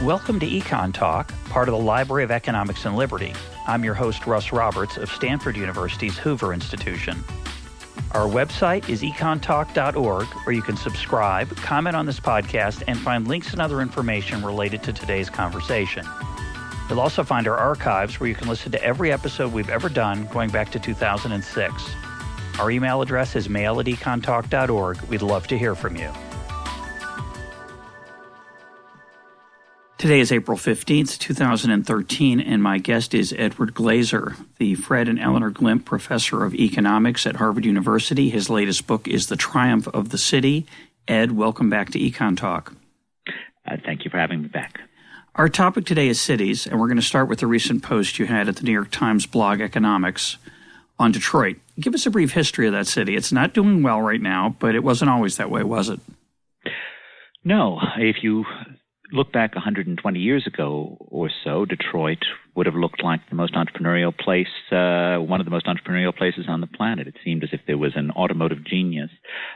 Welcome to Econ Talk, part of the Library of Economics and Liberty. I'm your host, Russ Roberts of Stanford University's Hoover Institution. Our website is econtalk.org, where you can subscribe, comment on this podcast, and find links and other information related to today's conversation. You'll also find our archives, where you can listen to every episode we've ever done going back to 2006. Our email address is mail@econtalk.org. We'd love to hear from you. Today is April 15th, 2013, and my guest is Edward Glaeser, the Fred and Eleanor Glimp Professor of Economics at Harvard University. His latest book is The Triumph of the City. Ed, welcome back to Econ Talk. Thank you for having me back. Our topic today is cities, and we're going to start with the recent post you had at the New York Times blog Economics on Detroit. Give us a brief history of that city. It's not doing well right now, but it wasn't always that way, was it? No. If you look back 120 years ago or so, Detroit would have looked like the most entrepreneurial place, one of the most entrepreneurial places on the planet. It seemed as if there was an automotive genius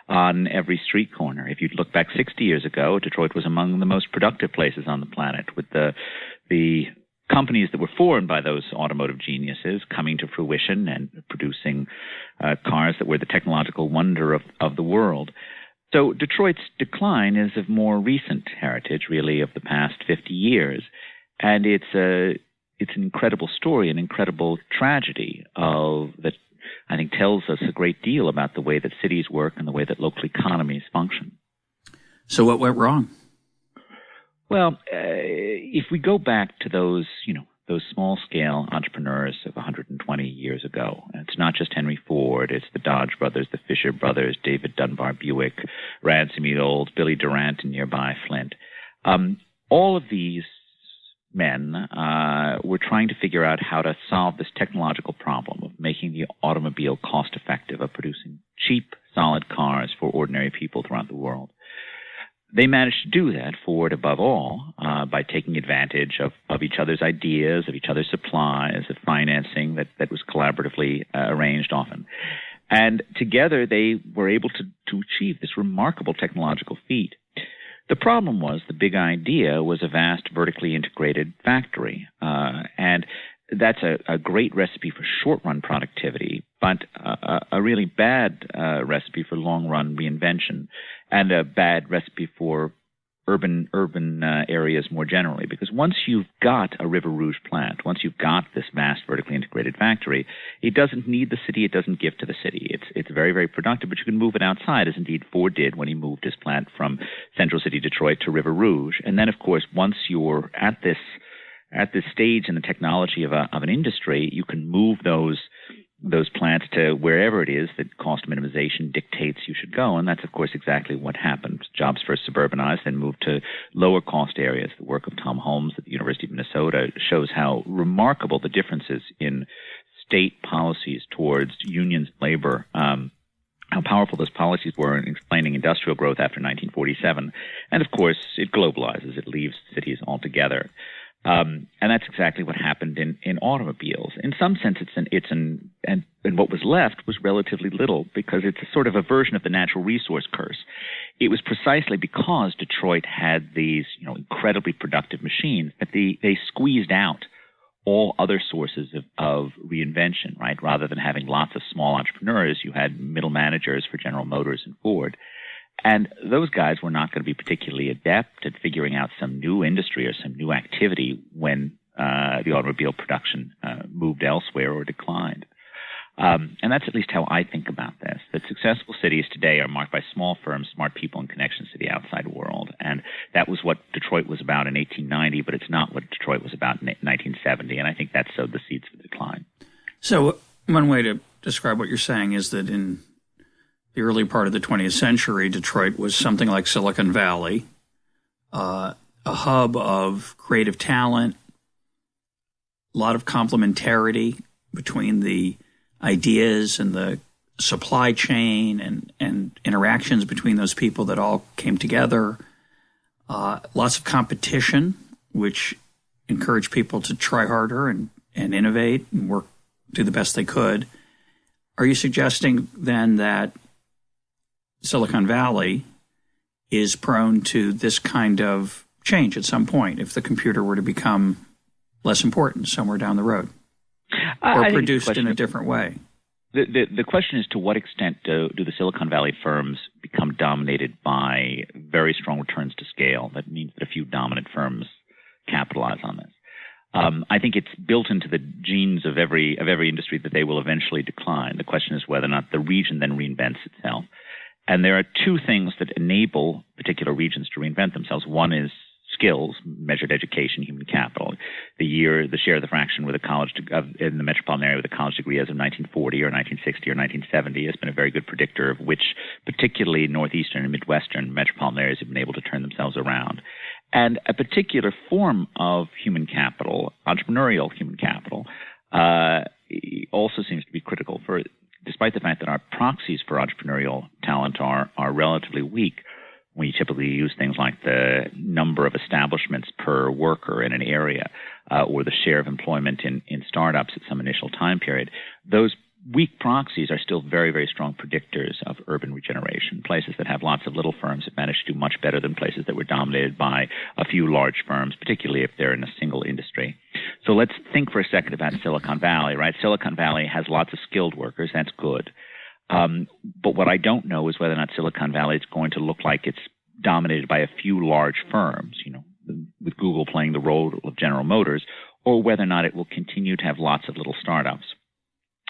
on every street corner. If you'd look back 60 years ago, Detroit was among the most productive places on the planet, with the companies that were formed by those automotive geniuses coming to fruition and producing cars that were the technological wonder of the world. So Detroit's decline is of more recent heritage, really, of the past 50 years. And it's an incredible story, an incredible tragedy that I think tells us a great deal about the way that cities work and the way that local economies function. So what went wrong? Well, if we go back to those small-scale entrepreneurs of 120 years ago, and it's not just Henry Ford, it's the Dodge brothers, the Fisher brothers, David Dunbar Buick, Ransom E. Olds, Billy Durant in nearby Flint. All of these men were trying to figure out how to solve this technological problem of making the automobile cost-effective, of producing cheap, solid cars for ordinary people throughout the world. They managed to do that, Ford above all, by taking advantage of each other's ideas, of each other's supplies, of financing that was collaboratively arranged often. And together they were able to achieve this remarkable technological feat. The problem was the big idea was a vast vertically integrated factory, and that's a great recipe for short-run productivity, but a really bad recipe for long-run reinvention, and a bad recipe for urban areas more generally. Because once you've got a River Rouge plant, once you've got this vast vertically integrated factory, it doesn't need the city, it doesn't give to the city. It's very, very productive, but you can move it outside, as indeed Ford did when he moved his plant from Central City, Detroit to River Rouge. And then, of course, once you're at this stage in the technology of an industry, you can move those plants to wherever it is that cost minimization dictates you should go. And that's, of course, exactly what happened. Jobs first suburbanized, then moved to lower cost areas. The work of Tom Holmes at the University of Minnesota shows how remarkable the differences in state policies towards unions, labor, how powerful those policies were in explaining industrial growth after 1947. And, of course, it globalizes. It leaves cities altogether. And that's exactly what happened in automobiles. In some sense, and what was left was relatively little, because it's a sort of a version of the natural resource curse. It was precisely because Detroit had these, incredibly productive machines that they squeezed out all other sources of reinvention, right? Rather than having lots of small entrepreneurs, you had middle managers for General Motors and Ford. And those guys were not going to be particularly adept at figuring out some new industry or some new activity when the automobile production moved elsewhere or declined. And that's at least how I think about this, that successful cities today are marked by small firms, smart people, and connections to the outside world. And that was what Detroit was about in 1890, but it's not what Detroit was about in 1970. And I think that sowed the seeds for decline. So one way to describe what you're saying is that in the early part of the 20th century, Detroit was something like Silicon Valley, a hub of creative talent, a lot of complementarity between the ideas and the supply chain and interactions between those people that all came together. Lots of competition, which encouraged people to try harder and innovate and do the best they could. Are you suggesting then that Silicon Valley is prone to this kind of change at some point if the computer were to become less important somewhere down the road, or produced in a different way. The question is, to what extent do the Silicon Valley firms become dominated by very strong returns to scale? That means that a few dominant firms capitalize on this. I think it's built into the genes of every industry that they will eventually decline. The question is whether or not the region then reinvents itself. And there are two things that enable particular regions to reinvent themselves. One is skills, measured education, human capital. The share of the fraction with a college in the metropolitan area with a college degree as of 1940 or 1960 or 1970 has been a very good predictor of which particularly northeastern and midwestern metropolitan areas have been able to turn themselves around. And a particular form of human capital, entrepreneurial human capital, also seems to be critical for, despite the fact that our proxies for entrepreneurial talent are relatively weak. We typically use things like the number of establishments per worker in an area, or the share of employment in startups at some initial time period. Those weak proxies are still very, very strong predictors of urban regeneration. Places that have lots of little firms have managed to do much better than places that were dominated by a few large firms, particularly if they're in a single industry. So let's think for a second about Silicon Valley, right? Silicon Valley has lots of skilled workers. That's good. But what I don't know is whether or not Silicon Valley is going to look like it's dominated by a few large firms, with Google playing the role of General Motors, or whether or not it will continue to have lots of little startups.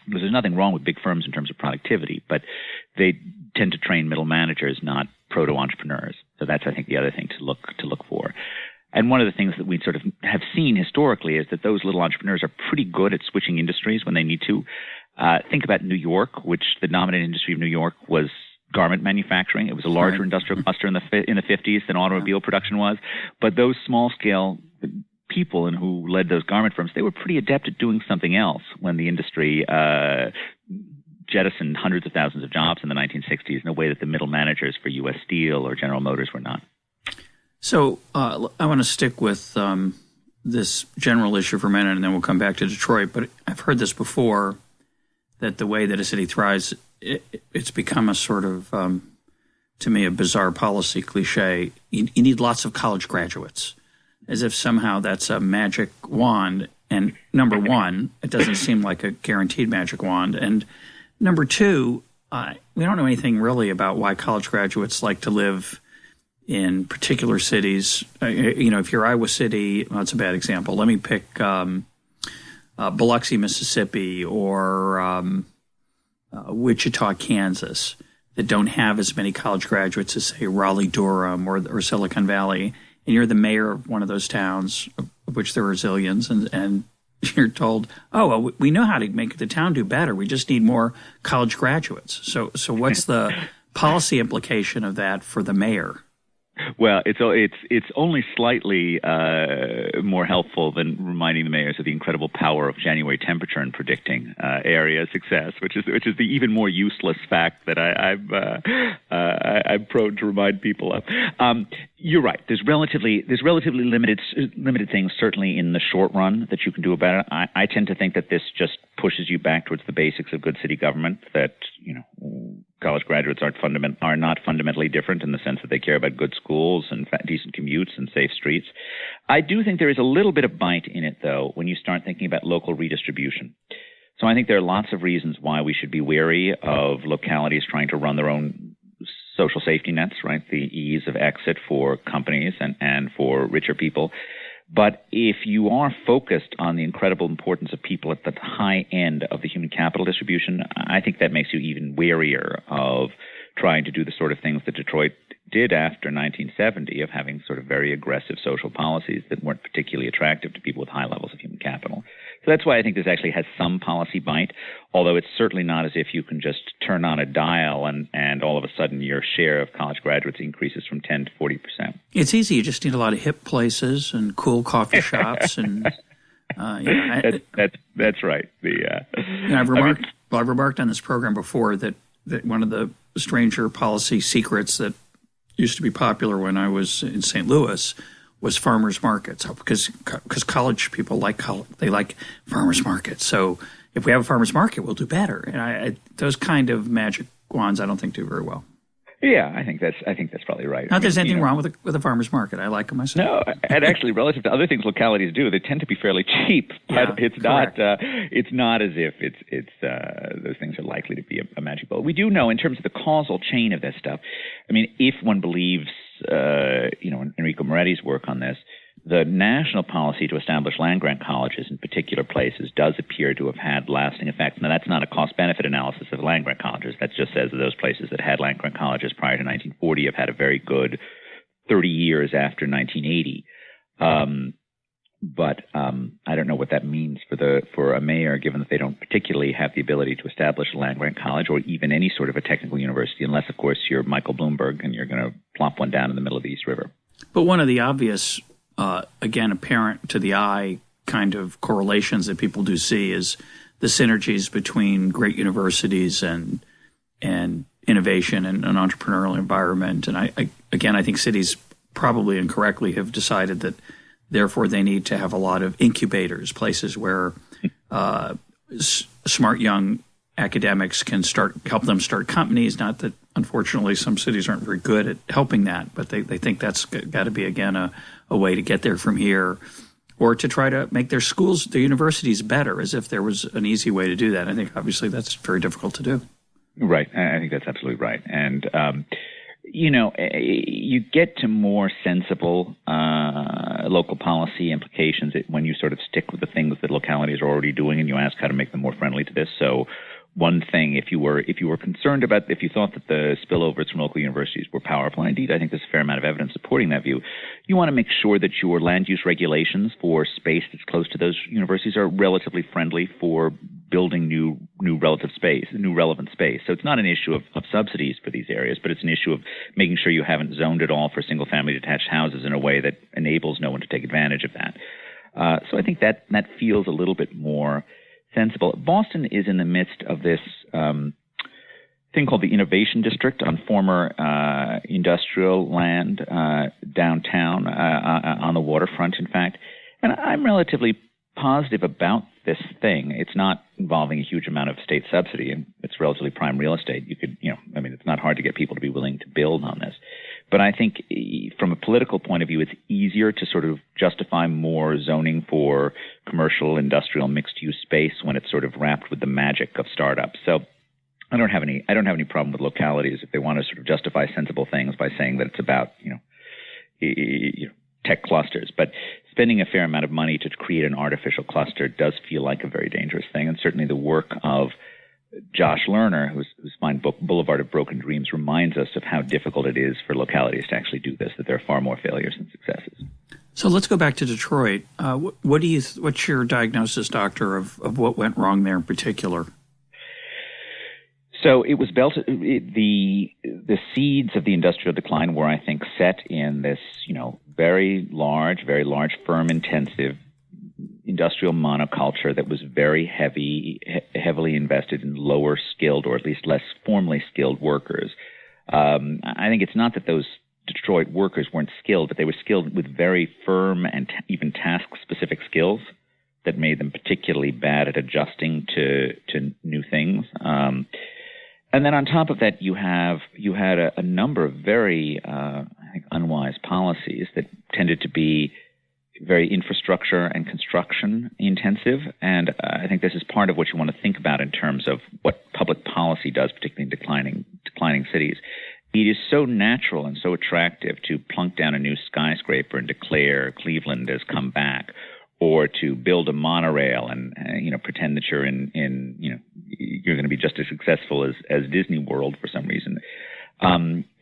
Because there's nothing wrong with big firms in terms of productivity, but they tend to train middle managers, not proto-entrepreneurs. So that's, I think, the other thing to look for. And one of the things that we sort of have seen historically is that those little entrepreneurs are pretty good at switching industries when they need to. Think about New York, which the dominant industry of New York was garment manufacturing. It was a larger industrial cluster in the 50s than automobile production was. But those small-scale people and who led those garment firms, they were pretty adept at doing something else when the industry jettisoned hundreds of thousands of jobs in the 1960s in a way that the middle managers for U.S. Steel or General Motors were not. So I want to stick with this general issue for a minute, and then we'll come back to Detroit. But I've heard this before, that the way that a city thrives, it's become a sort of, to me, a bizarre policy cliche. You need lots of college graduates, as if somehow that's a magic wand. And number one, it doesn't seem like a guaranteed magic wand. And number two, we don't know anything really about why college graduates like to live in particular cities. If you're Iowa City, well, that's a bad example. Let me pick Biloxi, Mississippi, or Wichita, Kansas, that don't have as many college graduates as, say, Raleigh-Durham or Silicon Valley. And you're the mayor of one of those towns, of which there are zillions, and you're told, oh, well, we know how to make the town do better. We just need more college graduates. So what's the policy implication of that for the mayor? Well, it's only slightly more helpful than reminding the mayors of the incredible power of January temperature in predicting area success, which is the even more useless fact that I'm prone to remind people of. You're right. There's relatively limited things certainly in the short run that you can do about it. I tend to think that this just pushes you back towards the basics of good city government. That college graduates are not fundamentally different in the sense that they care about good schools and decent commutes and safe streets. I do think there is a little bit of bite in it, though, when you start thinking about local redistribution. So I think there are lots of reasons why we should be wary of localities trying to run their own social safety nets, right? The ease of exit for companies and for richer people. But if you are focused on the incredible importance of people at the high end of the human capital distribution, I think that makes you even warier of trying to do the sort of things that Detroit did after 1970, of having sort of very aggressive social policies that weren't particularly attractive to people with high levels of human capital. So that's why I think this actually has some policy bite, although it's certainly not as if you can just turn on a dial and all of a sudden your share of college graduates increases from 10 to 40%. It's easy. You just need a lot of hip places and cool coffee shops. And that's right. I've remarked on this program before that one of the stranger policy secrets that used to be popular when I was in St. Louis was farmers markets, because college people like farmers markets. So if we have a farmers market, we'll do better. And those kind of magic wands, I don't think do very well. Yeah, I think that's probably right. Not there's anything wrong with a farmer's market. I like them myself. No, and actually, relative to other things localities do, they tend to be fairly cheap. But it's not. It's not as if it's those things are likely to be a magic bullet. We do know in terms of the causal chain of this stuff. I mean, if one believes, Enrico Moretti's work on this, the national policy to establish land-grant colleges in particular places does appear to have had lasting effects. Now, that's not a cost-benefit analysis of land-grant colleges. That just says that those places that had land-grant colleges prior to 1940 have had a very good 30 years after 1980. But I don't know what that means for a mayor, given that they don't particularly have the ability to establish a land-grant college or even any sort of a technical university, unless, of course, you're Michael Bloomberg and you're going to plop one down in the middle of the East River. But one of the obvious again, apparent to the eye kind of correlations that people do see is the synergies between great universities and innovation and an entrepreneurial environment. And I think cities probably incorrectly have decided that therefore they need to have a lot of incubators, places where smart young academics can help them start companies. Not that, unfortunately, some cities aren't very good at helping that, but they think that's got to be, again, a way to get there from here, or to try to make their schools, their universities better, as if there was an easy way to do that. I think, obviously, that's very difficult to do. Right. I think that's absolutely right. And, you get to more sensible local policy implications when you sort of stick with the things that localities are already doing and you ask how to make them more friendly to this. So one thing, if you were concerned about, if you thought that the spillovers from local universities were powerful, and indeed I think there's a fair amount of evidence supporting that view, you want to make sure that your land use regulations for space that's close to those universities are relatively friendly for building new relevant space. So it's not an issue of subsidies for these areas, but it's an issue of making sure you haven't zoned it all for single-family detached houses in a way that enables no one to take advantage of that. So I think that feels a little bit more sensible. Boston is in the midst of this thing called the Innovation District on former industrial land downtown on the waterfront, in fact. And I'm relatively positive about this thing. It's not involving a huge amount of state subsidy, and it's relatively prime real estate. You could, it's not hard to get people to be willing to build on this. But I think from a political point of view, it's easier to sort of justify more zoning for commercial, industrial, mixed-use space when it's sort of wrapped with the magic of startups. So I don't have any problem with localities if they want to sort of justify sensible things by saying that it's about, tech clusters. But spending a fair amount of money to create an artificial cluster does feel like a very dangerous thing. And certainly the work of Josh Lerner, whose fine book Boulevard of Broken Dreams reminds us of how difficult it is for localities to actually do this, that there are far more failures than successes. So let's go back to Detroit. What's your diagnosis, Doctor, of what went wrong there in particular? So it was built. The seeds of the industrial decline were, I think, set in this, very large, firm-intensive industrial monoculture that was very heavily invested in lower skilled, or at least less formally skilled workers. I think it's not that those Detroit workers weren't skilled, but they were skilled with very firm and even task-specific skills that made them particularly bad at adjusting to new things. And then on top of that, you had a number of very, unwise policies that tended to be very infrastructure and construction intensive. And I think this is part of what you want to think about in terms of what public policy does, particularly in declining cities. It is so natural and so attractive to plunk down a new skyscraper and declare Cleveland has come back, or to build a monorail and pretend that you're you're going to be just as successful as Disney World for some reason.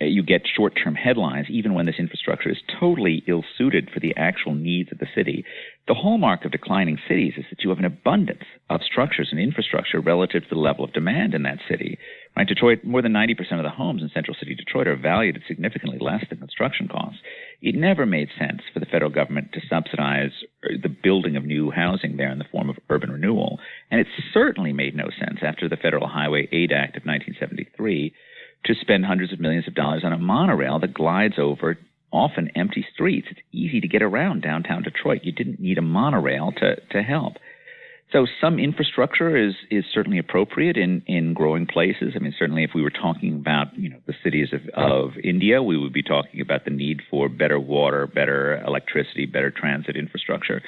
You get short-term headlines, even when this infrastructure is totally ill-suited for the actual needs of the city. The hallmark of declining cities is that you have an abundance of structures and infrastructure relative to the level of demand in that city. Right? Detroit, more than 90% of the homes in central city Detroit are valued at significantly less than construction costs. It never made sense for the federal government to subsidize the building of new housing there in the form of urban renewal. And it certainly made no sense after the Federal Highway Aid Act of 1973 to spend hundreds of millions of dollars on a monorail that glides over often empty streets. It's easy to get around downtown Detroit. You didn't need a monorail to help. So some infrastructure is certainly appropriate in growing places. I mean, certainly if we were talking about, the cities of India, we would be talking about the need for better water, better electricity, better transit infrastructure,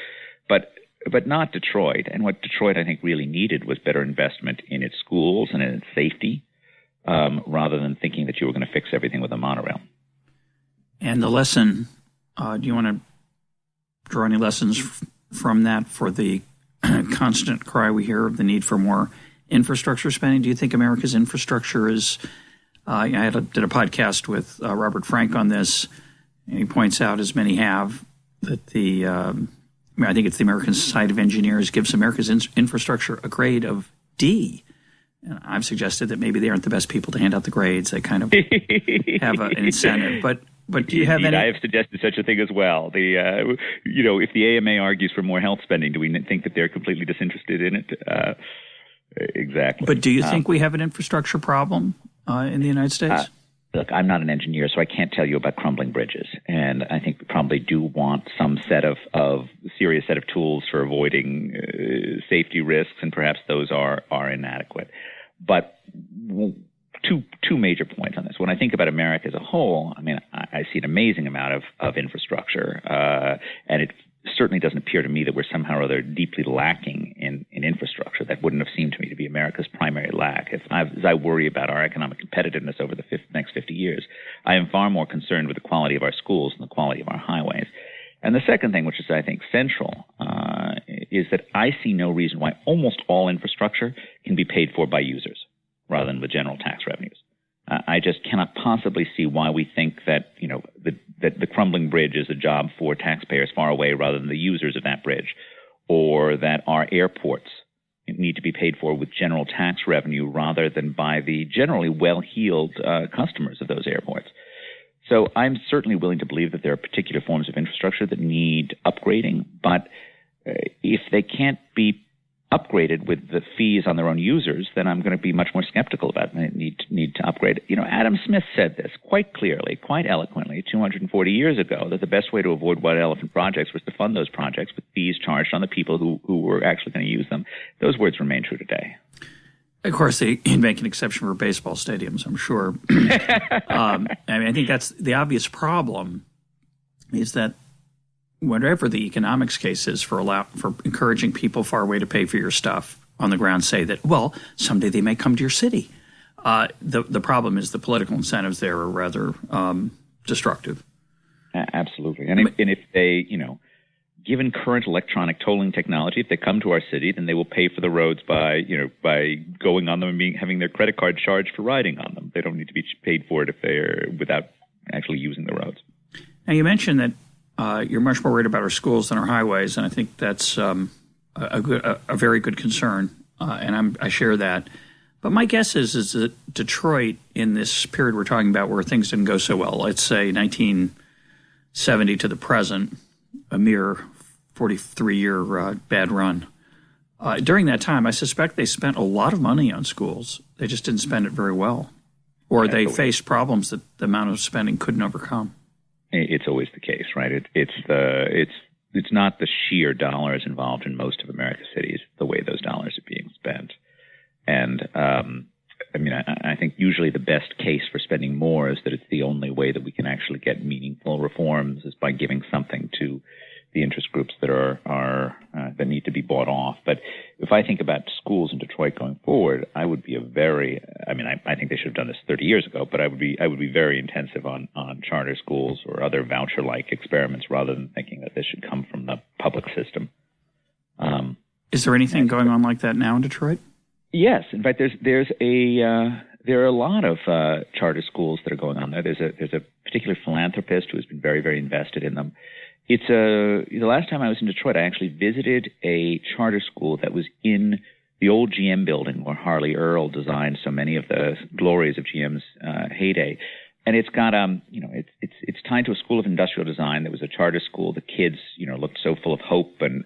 but not Detroit. And what Detroit, I think, really needed was better investment in its schools and in its safety, rather than thinking that you were going to fix everything with a monorail. And the lesson, do you want to draw any lessons from that for the constant cry we hear of the need for more infrastructure spending? Do you think America's infrastructure is, I did a podcast with Robert Frank on this, and he points out, as many have, that I think it's the American Society of Engineers gives America's infrastructure a grade of D. And I've suggested that maybe they aren't the best people to hand out the grades. They kind of have an incentive. But do you have any? I have suggested such a thing as well. If the AMA argues for more health spending, do we think that they're completely disinterested in it? Exactly. But do you think we have an infrastructure problem in the United States? Look, I'm not an engineer, so I can't tell you about crumbling bridges. And I think we probably do want some serious set of tools for avoiding safety risks, and perhaps those are inadequate. But two major points on this. When I think about America as a whole, I mean, I see an amazing amount of infrastructure, and it certainly doesn't appear to me that we're somehow or other deeply lacking in infrastructure. That wouldn't have seemed to me to be America's primary lack. As I worry about our economic competitiveness over the next 50 years, I am far more concerned with the quality of our schools and the quality of our highways. And the second thing, which is, I think, central, is that I see no reason why almost all infrastructure can be paid for by users rather than with general tax revenues. I just cannot possibly see why we think that, that the crumbling bridge is a job for taxpayers far away rather than the users of that bridge, or that our airports need to be paid for with general tax revenue rather than by the generally well-heeled customers of those airports. So I'm certainly willing to believe that there are particular forms of infrastructure that need upgrading, but if they can't be upgraded with the fees on their own users, then I'm going to be much more skeptical about the need to upgrade. Adam Smith said this quite clearly, quite eloquently, 240 years ago, that the best way to avoid white elephant projects was to fund those projects with fees charged on the people who were actually going to use them. Those words remain true today. Of course, they make an exception for baseball stadiums, I'm sure. I think that's the obvious problem, is that whatever the economics case is for encouraging people far away to pay for your stuff on the ground, say that, well, someday they may come to your city. The problem is the political incentives there are rather destructive. Absolutely. And if they, given current electronic tolling technology, if they come to our city, then they will pay for the roads by going on them and having their credit card charged for riding on them. They don't need to be paid for it if they're without actually using the roads. Now, you mentioned that you're much more worried about our schools than our highways, and I think that's a very good concern, and I share that. But my guess is that Detroit, in this period we're talking about where things didn't go so well, let's say 1970 to the present, a mere 43-year bad run. During that time, I suspect they spent a lot of money on schools. They just didn't spend it very well, or they faced problems that the amount of spending couldn't overcome. It's always the case, right? It's not the sheer dollars involved in most of America's cities, the way those dollars are being spent. And I think usually the best case for spending more is that it's the only way that we can actually get meaningful reforms is by giving something to the interest groups that that need to be bought off. But if I think about schools in Detroit going forward, I would be I think they should have done this 30 years ago, but I would be very intensive on charter schools or other voucher-like experiments rather than thinking that this should come from the public system. Is there anything going on like that now in Detroit? Yes. In fact, there are a lot of charter schools that are going on there. There's a particular philanthropist who has been very, very invested in them. The last time I was in Detroit, I actually visited a charter school that was in the old GM building where Harley Earl designed so many of the glories of GM's heyday. And it's got it's tied to a school of industrial design that was a charter school. The kids, looked so full of hope, and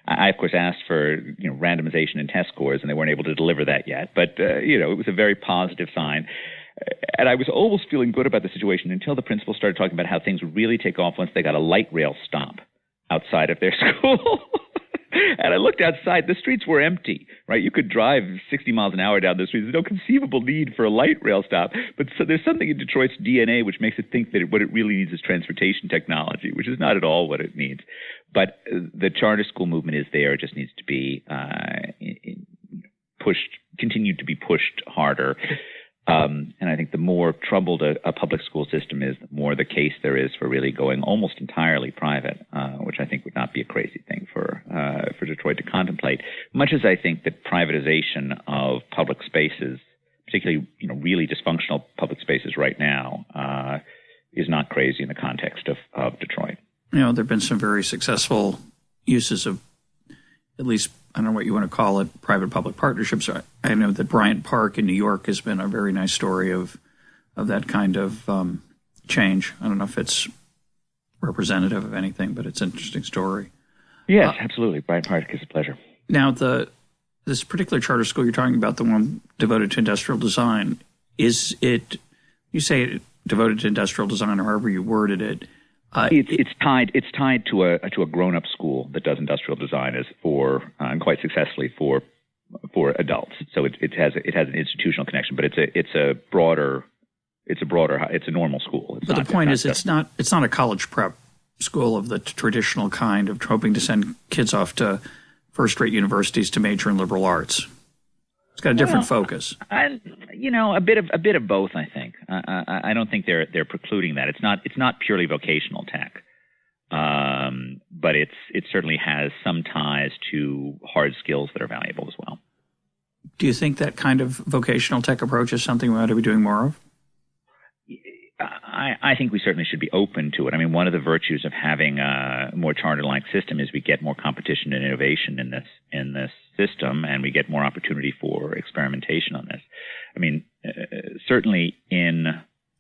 I of course asked for randomization and test scores, and they weren't able to deliver that yet. But it was a very positive sign. And I was almost feeling good about the situation until the principal started talking about how things would really take off once they got a light rail stop outside of their school. And I looked outside. The streets were empty, right? You could drive 60 miles an hour down the streets. There's no conceivable need for a light rail stop. But so there's something in Detroit's DNA which makes it think that what it really needs is transportation technology, which is not at all what it needs. But the charter school movement is there. It just needs to be continued to be pushed harder. And I think the more troubled a public school system is, the more the case there is for really going almost entirely private, which I think would not be a crazy thing for Detroit to contemplate. Much as I think that privatization of public spaces, particularly really dysfunctional public spaces right now, is not crazy in the context of Detroit. There have been some very successful uses of, at least, I don't know what you want to call it, private-public partnerships. I know that Bryant Park in New York has been a very nice story of that kind of change. I don't know if it's representative of anything, but it's an interesting story. Yes, absolutely. Bryant Park is a pleasure. Now, this particular charter school you're talking about, the one devoted to industrial design, is it, you say devoted to industrial design or however you worded it, it's tied to a grown-up school that does industrial design and quite successfully for adults. So it has an institutional connection, but it's a normal school. But the point is, it's not a college prep school of the traditional kind of hoping to send kids off to first-rate universities to major in liberal arts. It's got a different focus. A bit of both. I think. I don't think they're precluding that. It's not purely vocational tech, but it certainly has some ties to hard skills that are valuable as well. Do you think that kind of vocational tech approach is something we ought to be doing more of? I think we certainly should be open to it. I mean, one of the virtues of having a more charter-like system is we get more competition and innovation in this system, and we get more opportunity for experimentation on this. I mean, certainly in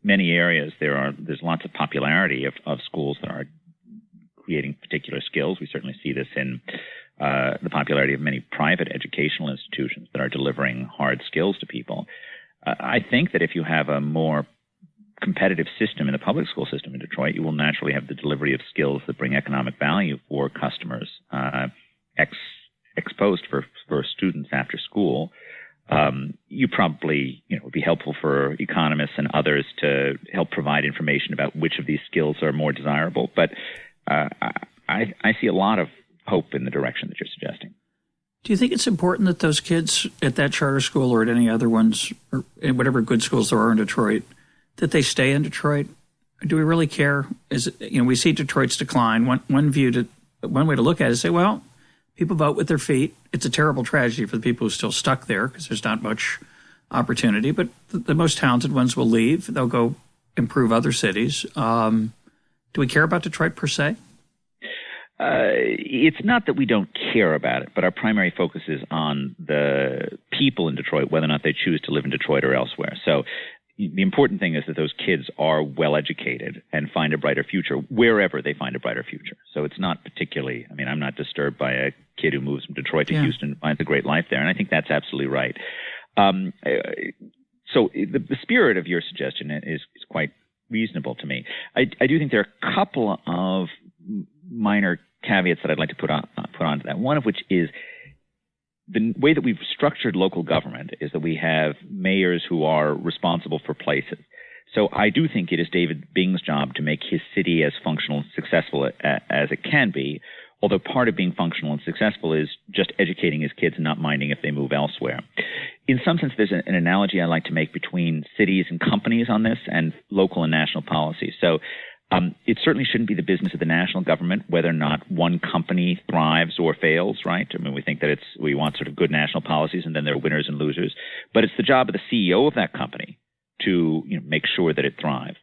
many areas there's lots of popularity of schools that are creating particular skills. We certainly see this in the popularity of many private educational institutions that are delivering hard skills to people. I think that if you have a more competitive system in the public school system in Detroit, you will naturally have the delivery of skills that bring economic value for customers exposed for students after school. You probably would be helpful for economists and others to help provide information about which of these skills are more desirable. But I see a lot of hope in the direction that you're suggesting. Do you think it's important that those kids at that charter school or at any other ones, or in whatever good schools there are in Detroit, that they stay in Detroit? Do we really care? We see Detroit's decline. One way to look at it is say, well, people vote with their feet. It's a terrible tragedy for the people who are still stuck there because there's not much opportunity. But the most talented ones will leave. They'll go improve other cities. Do we care about Detroit per se? It's not that we don't care about it, but our primary focus is on the people in Detroit, whether or not they choose to live in Detroit or elsewhere. So the important thing is that those kids are well educated and find a brighter future wherever they find a brighter future. So it's not particularly, I'm not disturbed by a kid who moves from Detroit to Houston and finds a great life there. And I think that's absolutely right. So the spirit of your suggestion is quite reasonable to me. I do think there are a couple of minor caveats that I'd like to put onto that. One of which is the way that we've structured local government is that we have mayors who are responsible for places. So I do think it is David Bing's job to make his city as functional and successful as it can be, although part of being functional and successful is just educating his kids and not minding if they move elsewhere. In some sense, there's an analogy I like to make between cities and companies on this and local and national policy. So it certainly shouldn't be the business of the national government whether or not one company thrives or fails, right? We think that we want sort of good national policies and then there are winners and losers. But it's the job of the CEO of that company to make sure that it thrives.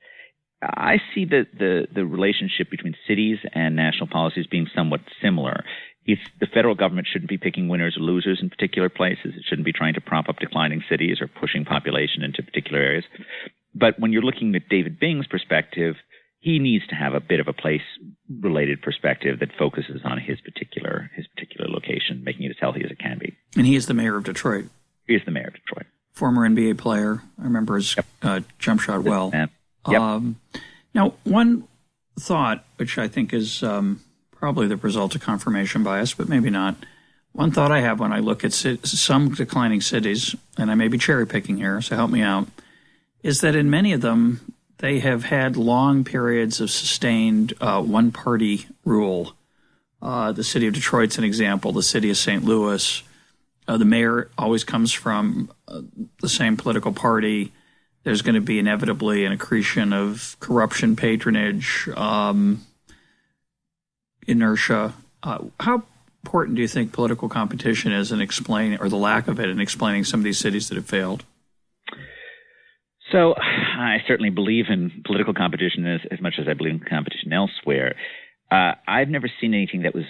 I see the relationship between cities and national policies being somewhat similar. The federal government shouldn't be picking winners or losers in particular places. It shouldn't be trying to prop up declining cities or pushing population into particular areas. But when you're looking at David Bing's perspective, he needs to have a bit of a place-related perspective that focuses on his particular location, making it as healthy as it can be. And he is the mayor of Detroit. He is the mayor of Detroit. Former NBA player. I remember his jump shot well. Yep. Now, one thought, which I think is probably the result of confirmation bias, but maybe not. One thought I have when I look at some declining cities, and I may be cherry picking here, so help me out, is that in many of them, they have had long periods of sustained one-party rule. The city of Detroit's an example. The city of St. Louis, the mayor always comes from the same political party. There's going to be inevitably an accretion of corruption, patronage, inertia. How important do you think political competition is in explaining, or the lack of it, in explaining some of these cities that have failed? So I certainly believe in political competition as much as I believe in competition elsewhere. I've never seen anything that was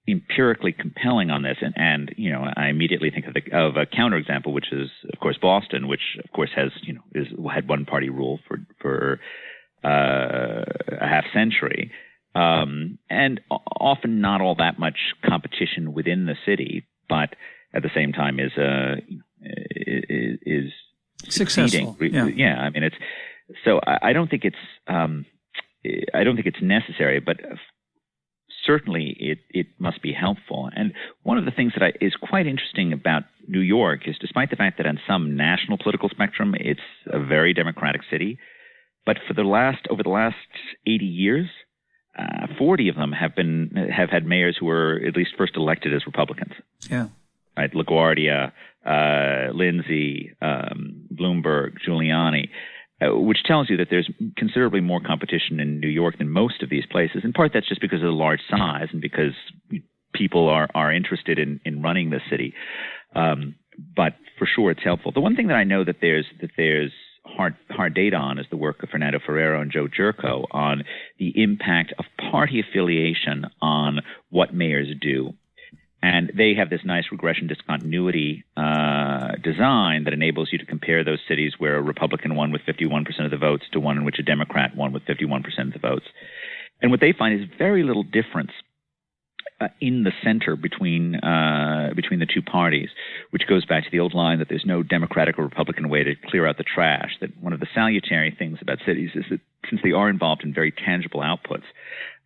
empirically compelling on this, and I immediately think of a counterexample, which is of course Boston, which of course has had one party rule for a half century, and often not all that much competition within the city, but at the same time is successful. Yeah, I mean it's so I don't think it's necessary, but certainly it must be helpful. And one of the things that is quite interesting about New York is, despite the fact that on some national political spectrum it's a very democratic city, but over the last 80 years, 40 of them have had mayors who were at least first elected as Republicans. Yeah. Right, LaGuardia, Lindsay, Bloomberg, Giuliani, which tells you that there's considerably more competition in New York than most of these places. In part, that's just because of the large size and because people are interested in running the city. But for sure, it's helpful. The one thing that I know that there's hard data on is the work of Fernando Ferrero and Joe Jerko on the impact of party affiliation on what mayors do. And they have this nice regression discontinuity design that enables you to compare those cities where a Republican won with 51% of the votes to one in which a Democrat won with 51% of the votes. And what they find is very little difference in the center between the two parties, which goes back to the old line that there's no Democratic or Republican way to clear out the trash. That one of the salutary things about cities is that since they are involved in very tangible outputs,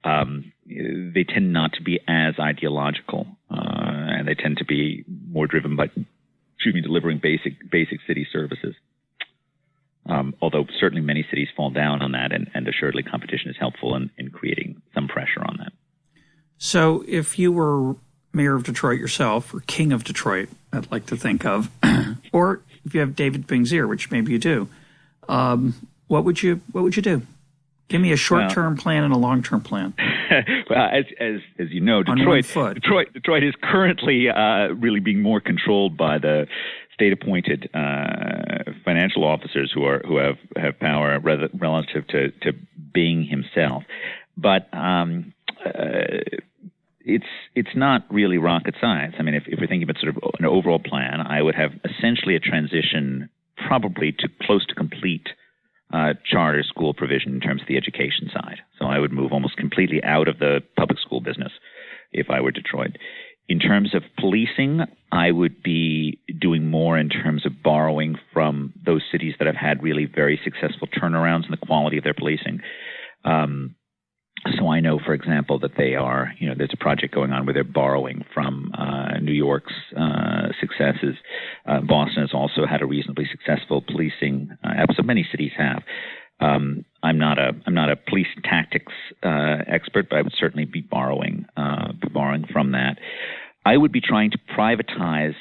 they tend not to be as ideological, and they tend to be more driven by, delivering basic city services. Although certainly many cities fall down on that, and assuredly competition is helpful in creating some pressure on that. So if you were mayor of Detroit yourself, or king of Detroit, I'd like to think of, or if you have David Bing's ear, which maybe you do, what would you do? Give me a short-term plan and a long-term plan. Well, as you know, Detroit is currently really being more controlled by the state-appointed financial officers who have power relative to Bing himself. But it's not really rocket science. I mean, if we're thinking about sort of an overall plan, I would have essentially a transition probably to close to complete charter school provision in terms of the education side. So I would move almost completely out of the public school business if I were Detroit. In terms of policing, I would be doing more in terms of borrowing from those cities that have had really very successful turnarounds in the quality of their policing. So I know, for example, that they are, there's a project going on where they're borrowing from New York's successes. Boston has also had a reasonably successful policing episode. Many cities have. I'm not a police tactics expert, but I would certainly be borrowing from that. I would be trying to privatize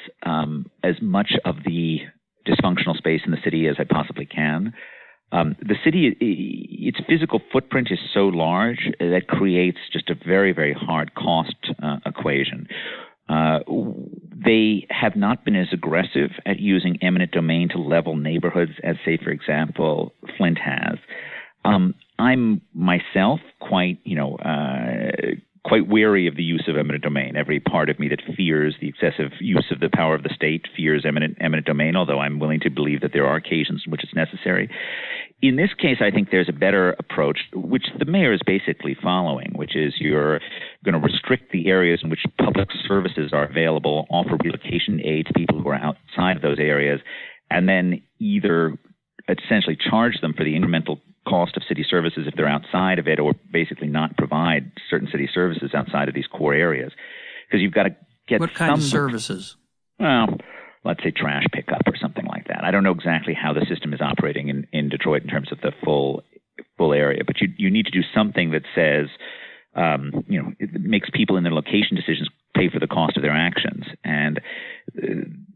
as much of the dysfunctional space in the city as I possibly can. The city, its physical footprint is so large that creates just a very, very hard cost equation. They have not been as aggressive at using eminent domain to level neighborhoods as, say, for example, Flint has. I'm myself quite wary of the use of eminent domain. Every part of me that fears the excessive use of the power of the state fears eminent domain, although I'm willing to believe that there are occasions in which it's necessary. In this case, I think there's a better approach, which the mayor is basically following, which is you're going to restrict the areas in which public services are available, offer relocation aid to people who are outside of those areas, and then either essentially charge them for the incremental cost of city services if they're outside of it, or basically not provide certain city services outside of these core areas. Because you've got to get what kind of services? Well, let's say trash pickup or something like that. I don't know exactly how the system is operating in Detroit in terms of the full area, but you need to do something that says, it makes people in their location decisions pay for the cost of their actions. And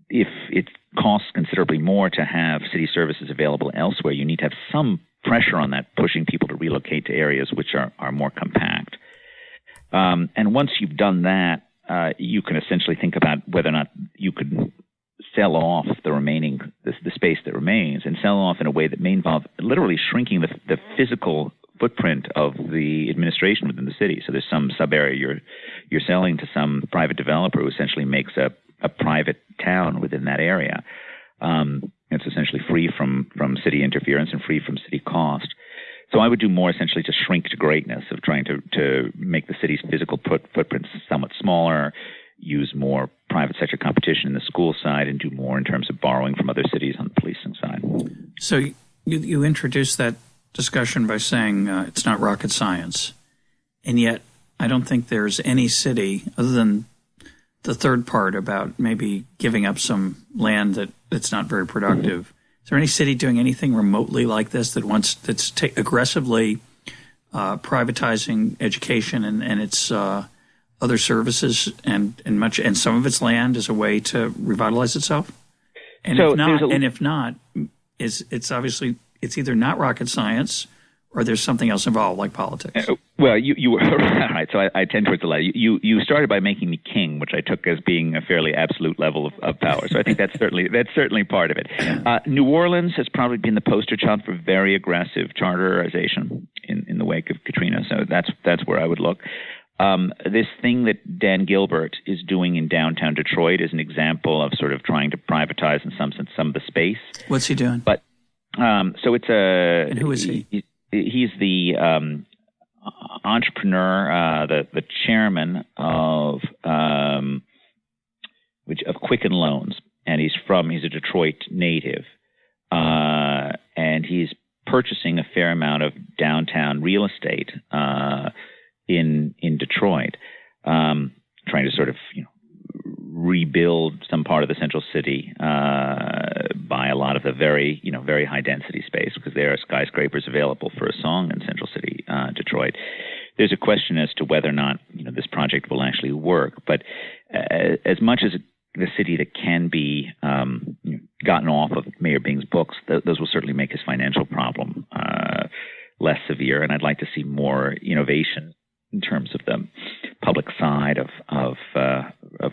if it costs considerably more to have city services available elsewhere, you need to have some pressure on that, pushing people to relocate to areas which are more compact. And once you've done that, you can essentially think about whether or not you could sell off the space that remains, and sell off in a way that may involve literally shrinking the physical footprint of the administration within the city. So there's some sub area you're selling to some private developer who essentially makes a private town within that area. It's essentially free from city interference and free from city cost. So I would do more essentially to shrink to greatness, of trying to make the city's physical footprint somewhat smaller, use more private sector competition in the school side, and do more in terms of borrowing from other cities on the policing side. So you introduced that discussion by saying it's not rocket science. And yet I don't think there's any city, other than the third part about maybe giving up some land that's not very productive. Is there any city doing anything remotely like this that's aggressively privatizing education and its other services and some of its land as a way to revitalize itself? And if not, it's obviously it's either not rocket science or there's something else involved, like politics. Well, you were right. So I tend towards the latter. You started by making me king, which I took as being a fairly absolute level of power. So I think that's certainly part of it. New Orleans has probably been the poster child for very aggressive charterization in the wake of Katrina. So that's where I would look. This thing that Dan Gilbert is doing in downtown Detroit is an example of sort of trying to privatize in some sense some of the space. What's he doing? But so it's a. And who is he? He's the entrepreneur, the chairman of Quicken Loans, and he's a Detroit native, and he's purchasing a fair amount of downtown real estate in Detroit, trying to sort of rebuild some part of the central city by a lot of the very high density space, because there are skyscrapers available for a song in central city Detroit. There's a question as to whether or not this project will actually work, but as much as the city that can be gotten off of Mayor Bing's books, those will certainly make his financial problem less severe, and I'd like to see more innovation in terms of the public side of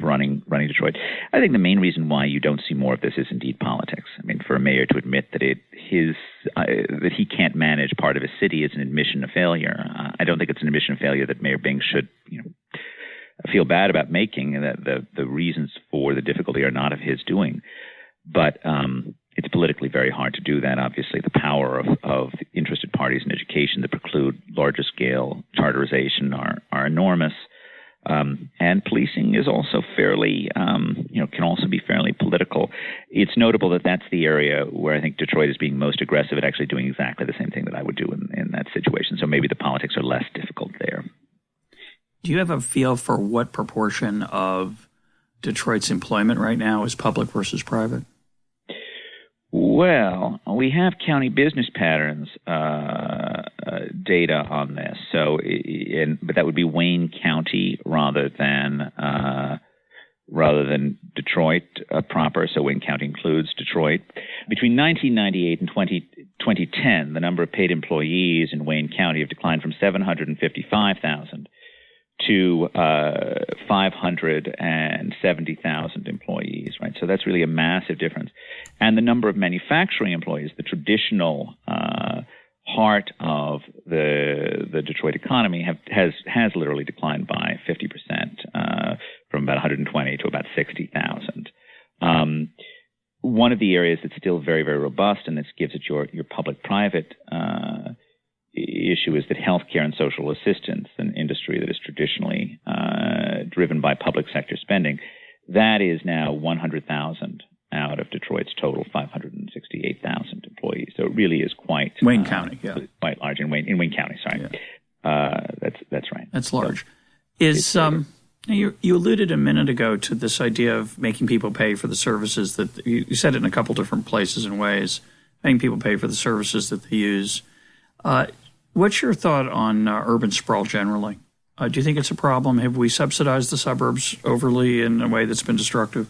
running Detroit. I think the main reason why you don't see more of this is indeed politics. I mean, for a mayor to admit that that he can't manage part of his city is an admission of failure. I don't think it's an admission of failure that Mayor Bing should feel bad about making. That the reasons for the difficulty are not of his doing, but it's politically very hard to do that. Obviously, the power of interested parties in education that preclude larger scale charterization are enormous. And policing is also fairly, can also be fairly political. It's notable that that's the area where I think Detroit is being most aggressive at actually doing exactly the same thing that I would do in that situation. So maybe the politics are less difficult there. Do you have a feel for what proportion of Detroit's employment right now is public versus private? Well, we have county business patterns data on this. So, but that would be Wayne County rather than Detroit proper. So Wayne County includes Detroit. Between 1998 and 2010, the number of paid employees in Wayne County have declined from 755,000 to 570,000 employees, right? So that's really a massive difference. And the number of manufacturing employees, the traditional heart of the Detroit economy, has literally declined by 50%, from about 120 to about 60,000. One of the areas that's still very, very robust, and this gives it your public-private issue, is that healthcare and social assistance, an industry that is traditionally driven by public sector spending, that is now 100,000 out of Detroit's total 568,000 employees. employees. So it really is quite Wayne County, quite large in Wayne County. Sorry, that's right. That's large. You alluded a minute ago to this idea of making people pay for the services that you said it in a couple different places and ways. Making people pay for the services that they use. What's your thought on urban sprawl generally? Do you think it's a problem? Have we subsidized the suburbs overly in a way that's been destructive?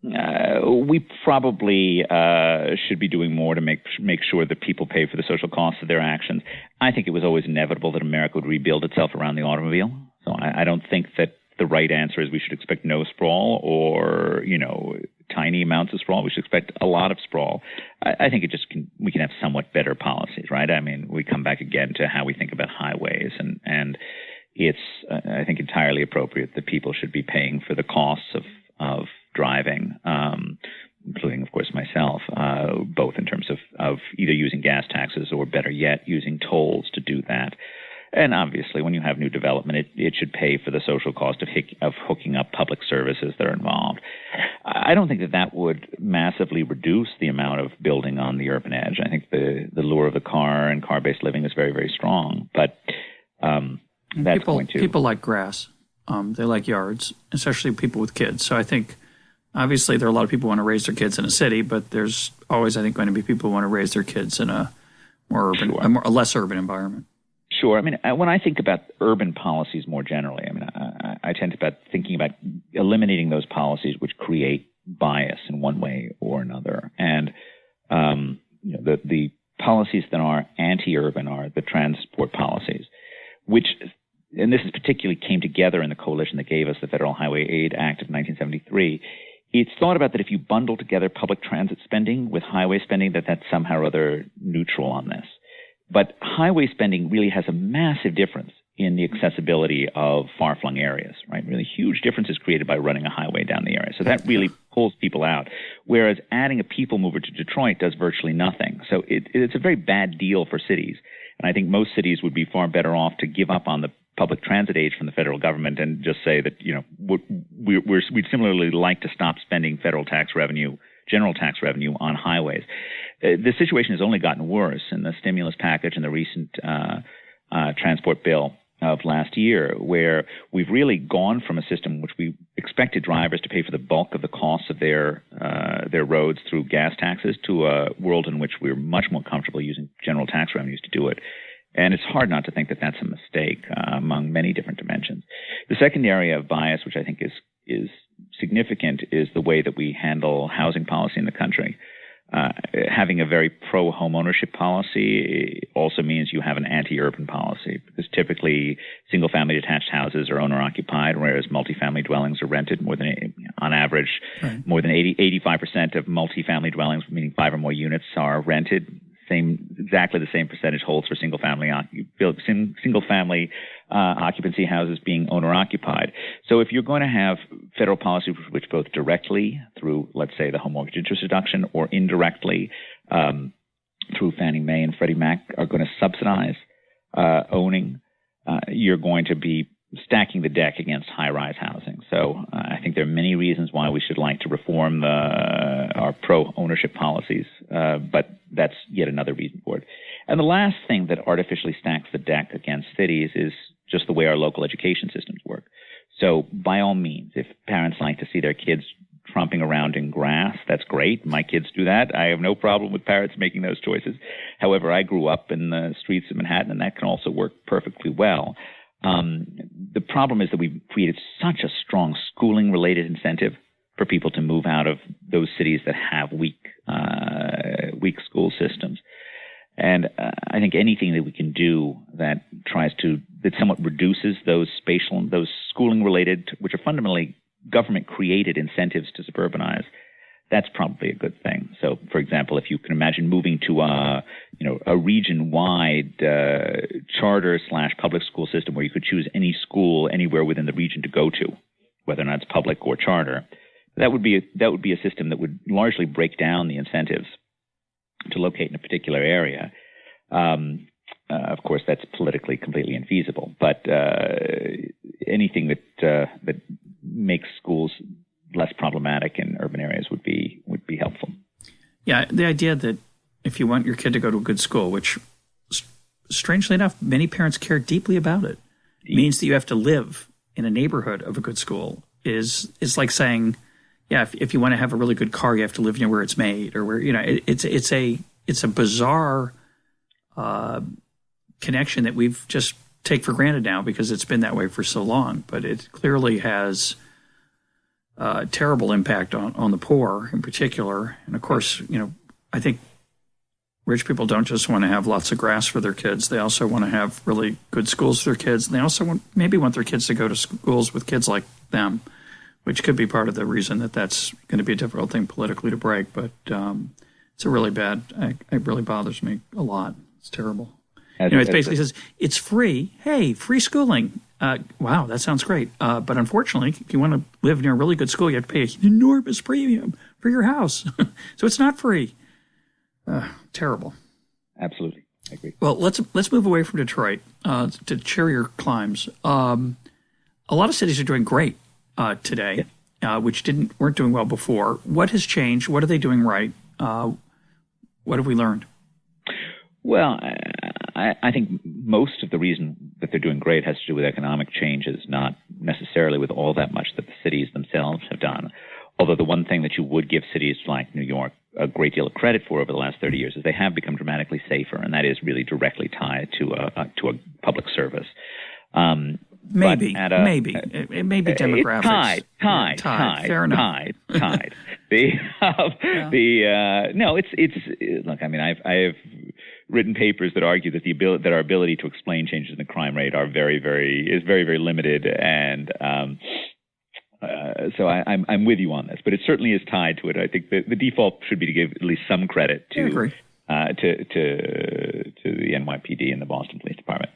We probably should be doing more to make sure that people pay for the social costs of their actions. I think it was always inevitable that America would rebuild itself around the automobile. So I don't think that the right answer is we should expect no sprawl or, tiny amounts of sprawl. We should expect a lot of sprawl. I think we can have somewhat better policies, right? I mean, we come back again to how we think about highways, and it's, I think, entirely appropriate that people should be paying for the costs of driving, including, of course, myself, both in terms of either using gas taxes or, better yet, using tolls to do that. And obviously, when you have new development, it should pay for the social cost of hooking up public services that are involved. I don't think that would massively reduce the amount of building on the urban edge. I think the lure of the car and car-based living is very, very strong. But that's going to... People like grass. They like yards, especially people with kids. So I think, obviously, there are a lot of people who want to raise their kids in a city, but there's always, I think, going to be people who want to raise their kids in a more urban, a less urban environment. Sure. I mean, when I think about urban policies more generally, I mean, I tend to thinking about eliminating those policies which create bias in one way or another. And the policies that are anti-urban are the transport policies, which, and this is particularly came together in the coalition that gave us the Federal Highway Aid Act of 1973. It's thought about that if you bundle together public transit spending with highway spending, that's somehow or other neutral on this. But highway spending really has a massive difference in the accessibility of far-flung areas, right? Really huge differences created by running a highway down the area. So that really pulls people out. Whereas adding a people mover to Detroit does virtually nothing. So it's a very bad deal for cities. And I think most cities would be far better off to give up on the public transit aid from the federal government and just say that, we'd similarly like to stop spending federal tax revenue, general tax revenue on highways. The situation has only gotten worse in the stimulus package and the recent transport bill of last year, where we've really gone from a system in which we expected drivers to pay for the bulk of the costs of their roads through gas taxes to a world in which we're much more comfortable using general tax revenues to do it. And it's hard not to think that that's a mistake among many different dimensions. The second area of bias, which I think is significant, is the way that we handle housing policy in the country. Having a very pro-home ownership policy also means you have an anti-urban policy, because typically single-family detached houses are owner-occupied, whereas multifamily dwellings are rented. On average, more than 85% of multifamily dwellings, meaning 5 or more units, are rented. Exactly the same percentage holds for single-family occupancy houses being owner-occupied. So if you're going to have federal policy which both directly through, let's say, the home mortgage interest deduction, or indirectly through Fannie Mae and Freddie Mac are going to subsidize owning, you're going to be stacking the deck against high-rise housing. So I think there are many reasons why we should like to reform our pro-ownership policies, but that's yet another reason for it. And the last thing that artificially stacks the deck against cities is just the way our local education systems work. So by all means, if parents like to see their kids tromping around in grass, that's great. My kids do that. I have no problem with parents making those choices. However, I grew up in the streets of Manhattan, and that can also work perfectly well. The problem is that we've created such a strong schooling-related incentive for people to move out of those cities that have weak school systems. And I think anything that we can do that somewhat reduces those schooling-related, which are fundamentally government-created incentives to suburbanize, that's probably a good thing. So, for example, if you can imagine moving to a region-wide charter/public school system where you could choose any school anywhere within the region to go to, whether or not it's public or charter, that would be a system that would largely break down the incentives to locate in a particular area. Of course, that's politically completely infeasible. But anything that makes schools less problematic in urban areas would be helpful. Yeah, the idea that if you want your kid to go to a good school, which strangely enough, many parents care deeply about it, means that you have to live in a neighborhood of a good school. Is like saying, yeah, if you want to have a really good car, you have to live near where it's made, or where, it's a bizarre connection that we've just take for granted now because it's been that way for so long. But it clearly has a terrible impact on the poor in particular. And of course, I think rich people don't just want to have lots of grass for their kids. They also want to have really good schools for their kids. And they also want their kids to go to schools with kids like them, which could be part of the reason that that's going to be a difficult thing politically to break. But it's a really bad, it really bothers me a lot. It's terrible. It basically says, it's free. Hey, free schooling. Wow, that sounds great. But unfortunately, if you want to live near a really good school, you have to pay an enormous premium for your house. So it's not free. Terrible. Absolutely. I agree. Well, let's move away from Detroit to cheerier climes. A lot of cities are doing great today, which weren't doing well before. What has changed? What are they doing right? What have we learned? Well, I think most of the reason that they're doing great has to do with economic changes, not necessarily with all that much that the cities themselves have done. Although the one thing that you would give cities like New York a great deal of credit for over the last 30 years is they have become dramatically safer, and that is really directly tied to a public service. Maybe. It may be demographics. Tied. Fair enough. Tied. Look, I mean, I have written papers that argue that our ability to explain changes in the crime rate are very, very limited, and so I'm with you on this. But it certainly is tied to it. I think the default should be to give at least some credit to the NYPD and the Boston Police Department.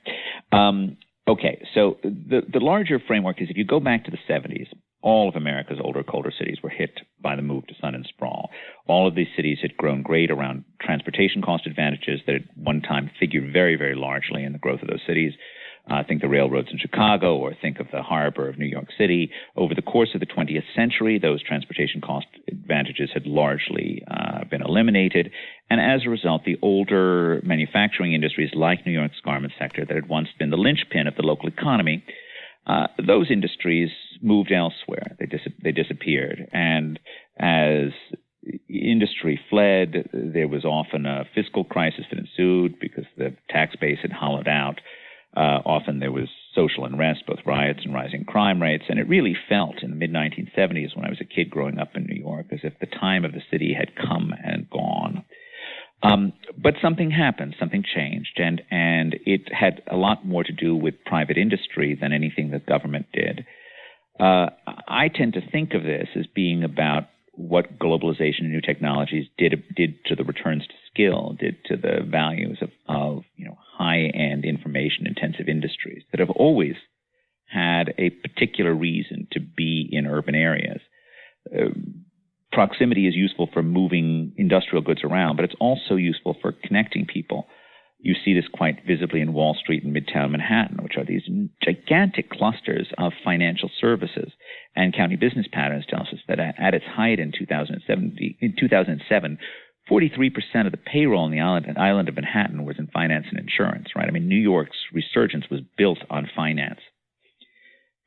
Okay, so the larger framework is if you go back to the 70s, all of America's older, colder cities were hit by the move to sun and sprawl. All of these cities had grown great around transportation cost advantages that at one time figured very, very largely in the growth of those cities. Think the railroads in Chicago, or think of the harbor of New York City. Over the course of the 20th century, those transportation cost advantages had largely been eliminated. And as a result, the older manufacturing industries like New York's garment sector that had once been the linchpin of the local economy, those industries moved elsewhere. They disappeared. And as industry fled, there was often a fiscal crisis that ensued because the tax base had hollowed out. Often there was social unrest, both riots and rising crime rates, and it really felt in the mid-1970s when I was a kid growing up in New York as if the time of the city had come and gone. But something happened, something changed, and it had a lot more to do with private industry than anything that government did. I tend to think of this as being about what globalization and new technologies did to the returns to skill, did to the values of high-end information-intensive industries that have always had a particular reason to be in urban areas. Proximity is useful for moving industrial goods around, but it's also useful for connecting people. You see this quite visibly in Wall Street and Midtown Manhattan, which are these gigantic clusters of financial services. And County Business Patterns tells us that at its height in 2007, 43% of the payroll in the island of Manhattan was in finance and insurance, right? I mean, New York's resurgence was built on finance.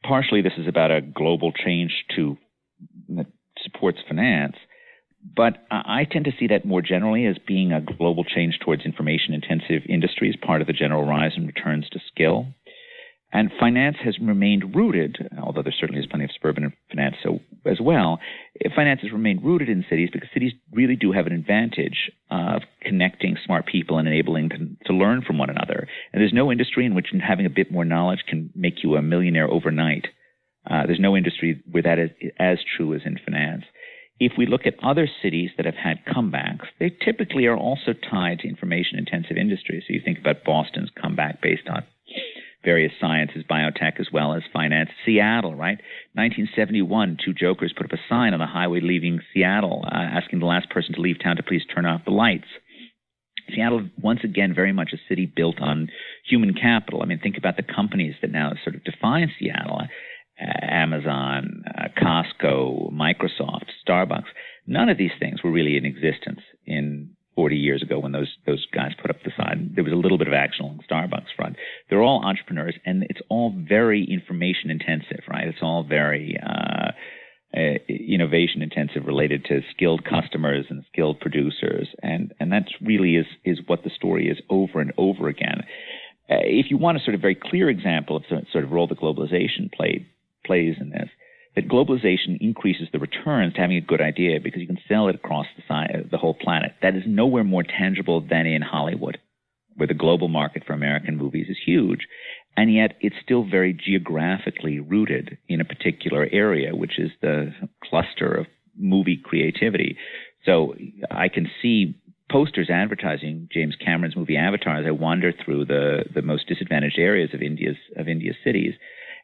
Partially, this is about a global change that supports finance, but I tend to see that more generally as being a global change towards information-intensive industries, part of the general rise in returns to skill. And finance has remained rooted, although there certainly is plenty of suburban finance as well. Finance has remained rooted in cities because cities really do have an advantage of connecting smart people and enabling them to learn from one another. And there's no industry in which having a bit more knowledge can make you a millionaire overnight. There's no industry where that is as true as in finance. If we look at other cities that have had comebacks, they typically are also tied to information-intensive industries. So you think about Boston's comeback based on various sciences, biotech, as well as finance. Seattle, right? 1971, two jokers put up a sign on the highway leaving Seattle asking the last person to leave town to please turn off the lights. Seattle, once again, very much a city built on human capital. I mean, think about the companies that now sort of define Seattle. Amazon, Costco, Microsoft, Starbucks. None of these things were really in existence in 40 years ago when those guys put up the sign. There was a little bit of action along Starbucks front. They're all entrepreneurs, and it's all very information intensive, right? It's all very innovation intensive, related to skilled customers and skilled producers, and that really is what the story is over and over again. If you want a sort of very clear example of sort of role that globalization plays in this, that globalization increases the returns to having a good idea because you can sell it across the whole planet. That is nowhere more tangible than in Hollywood, where the global market for American movies is huge. And yet it's still very geographically rooted in a particular area, which is the cluster of movie creativity. So I can see posters advertising James Cameron's movie Avatar as I wander through the most disadvantaged areas of India's cities.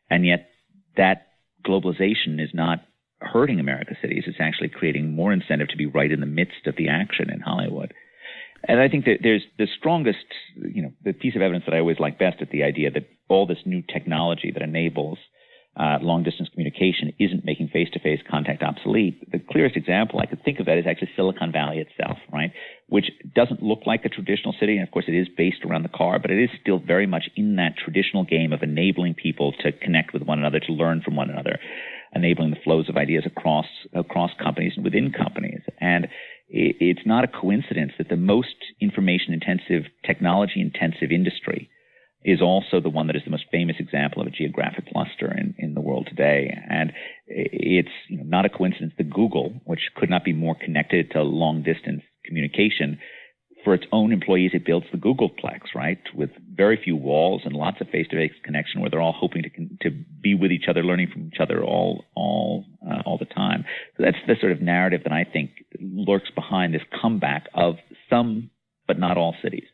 And yet that globalization is not hurting America's cities. It's actually creating more incentive to be right in the midst of the action in Hollywood. And I think that there's the strongest, the piece of evidence that I always like best at the idea that all this new technology that enables long-distance communication isn't making face-to-face contact obsolete. The clearest example I could think of that is actually Silicon Valley itself, right, which doesn't look like a traditional city. And, of course, it is based around the car, but it is still very much in that traditional game of enabling people to connect with one another, to learn from one another, enabling the flows of ideas across companies and within companies. And it's not a coincidence that the most information-intensive, technology-intensive industry is also the one that is the most famous example of a geographic cluster in the world today. And it's not a coincidence that Google, which could not be more connected to long-distance communication, for its own employees, it builds the Googleplex, right, with very few walls and lots of face-to-face connection where they're all hoping to be with each other, learning from each other all the time. So that's the sort of narrative that I think lurks behind this comeback of some, but not all cities.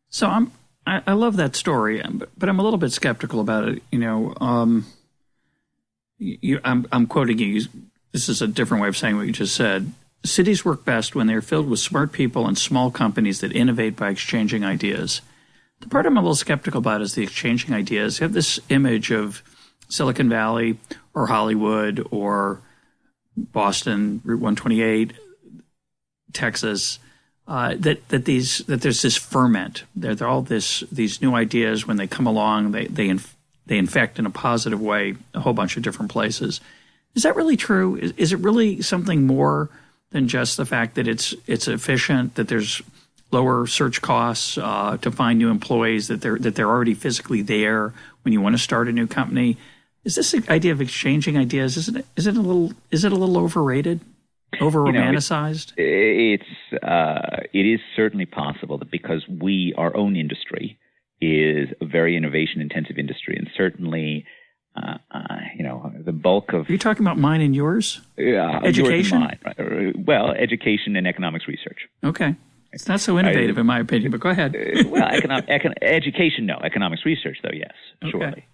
So I love that story, but I'm a little bit skeptical about it. I'm quoting you. This is a different way of saying what you just said. Cities work best when they're filled with smart people and small companies that innovate by exchanging ideas. The part I'm a little skeptical about is the exchanging ideas. You have this image of Silicon Valley or Hollywood or Boston, Route 128, Texas, that there's this ferment. They're all these new ideas. When they come along, they infect in a positive way a whole bunch of different places. Is that really true? Is it really something more than just the fact that it's efficient, that there's lower search costs to find new employees, that they're already physically there when you want to start a new company? Is this idea of exchanging ideas, is it a little overrated, over romanticized? It is certainly possible that because our own industry is a very innovation intensive industry, and certainly the bulk of... Are you talking about mine and yours? Education? Yours and mine, right? Well, education and economics research. Okay. It's not so innovative in my opinion, but go ahead. Education, no. Economics research, though, yes, surely. Okay.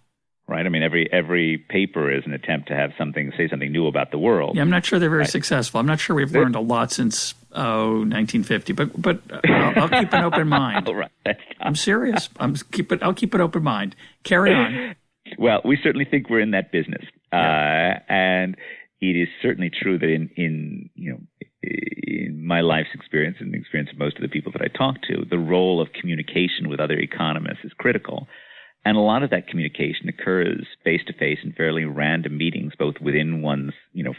Right? I mean, every paper is an attempt to have say something new about the world. Yeah, I'm not sure they're very successful. I'm not sure we've learned a lot since 1950, but I'll keep an open mind. All right. I'm serious. I'll keep an open mind. Carry on. Well, we certainly think we're in that business, and it is certainly true that in my life's experience and the experience of most of the people that I talk to, the role of communication with other economists is critical. And a lot of that communication occurs face-to-face in fairly random meetings, both within one's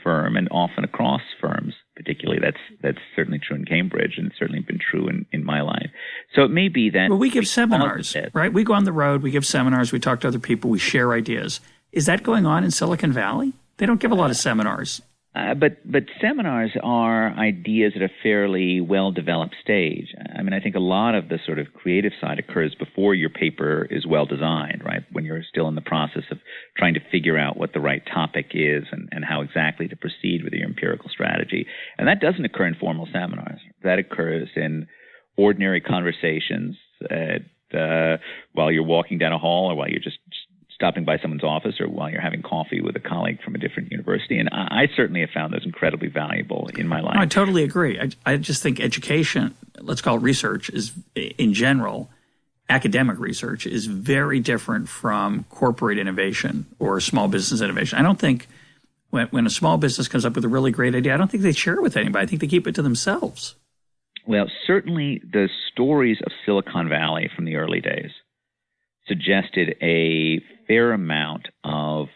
firm and often across firms. Particularly, that's certainly true in Cambridge, and it's certainly been true in my life. So it may be that... Well, we give seminars, right? We go on the road, we give seminars, we talk to other people, we share ideas. Is that going on in Silicon Valley? They don't give a lot of seminars. But seminars are ideas at a fairly well-developed stage. I mean, I think a lot of the sort of creative side occurs before your paper is well-designed, right? When you're still in the process of trying to figure out what the right topic is and how exactly to proceed with your empirical strategy. And that doesn't occur in formal seminars. That occurs in ordinary conversations while you're walking down a hall or while you're just stopping by someone's office or while you're having coffee with a colleague from a different university. And I certainly have found those incredibly valuable in my life. No, I totally agree. I just think education, let's call it research, is in general, academic research is very different from corporate innovation or small business innovation. I don't think when a small business comes up with a really great idea, I don't think they share it with anybody. I think they keep it to themselves. Well, certainly the stories of Silicon Valley from the early days suggested a fair amount of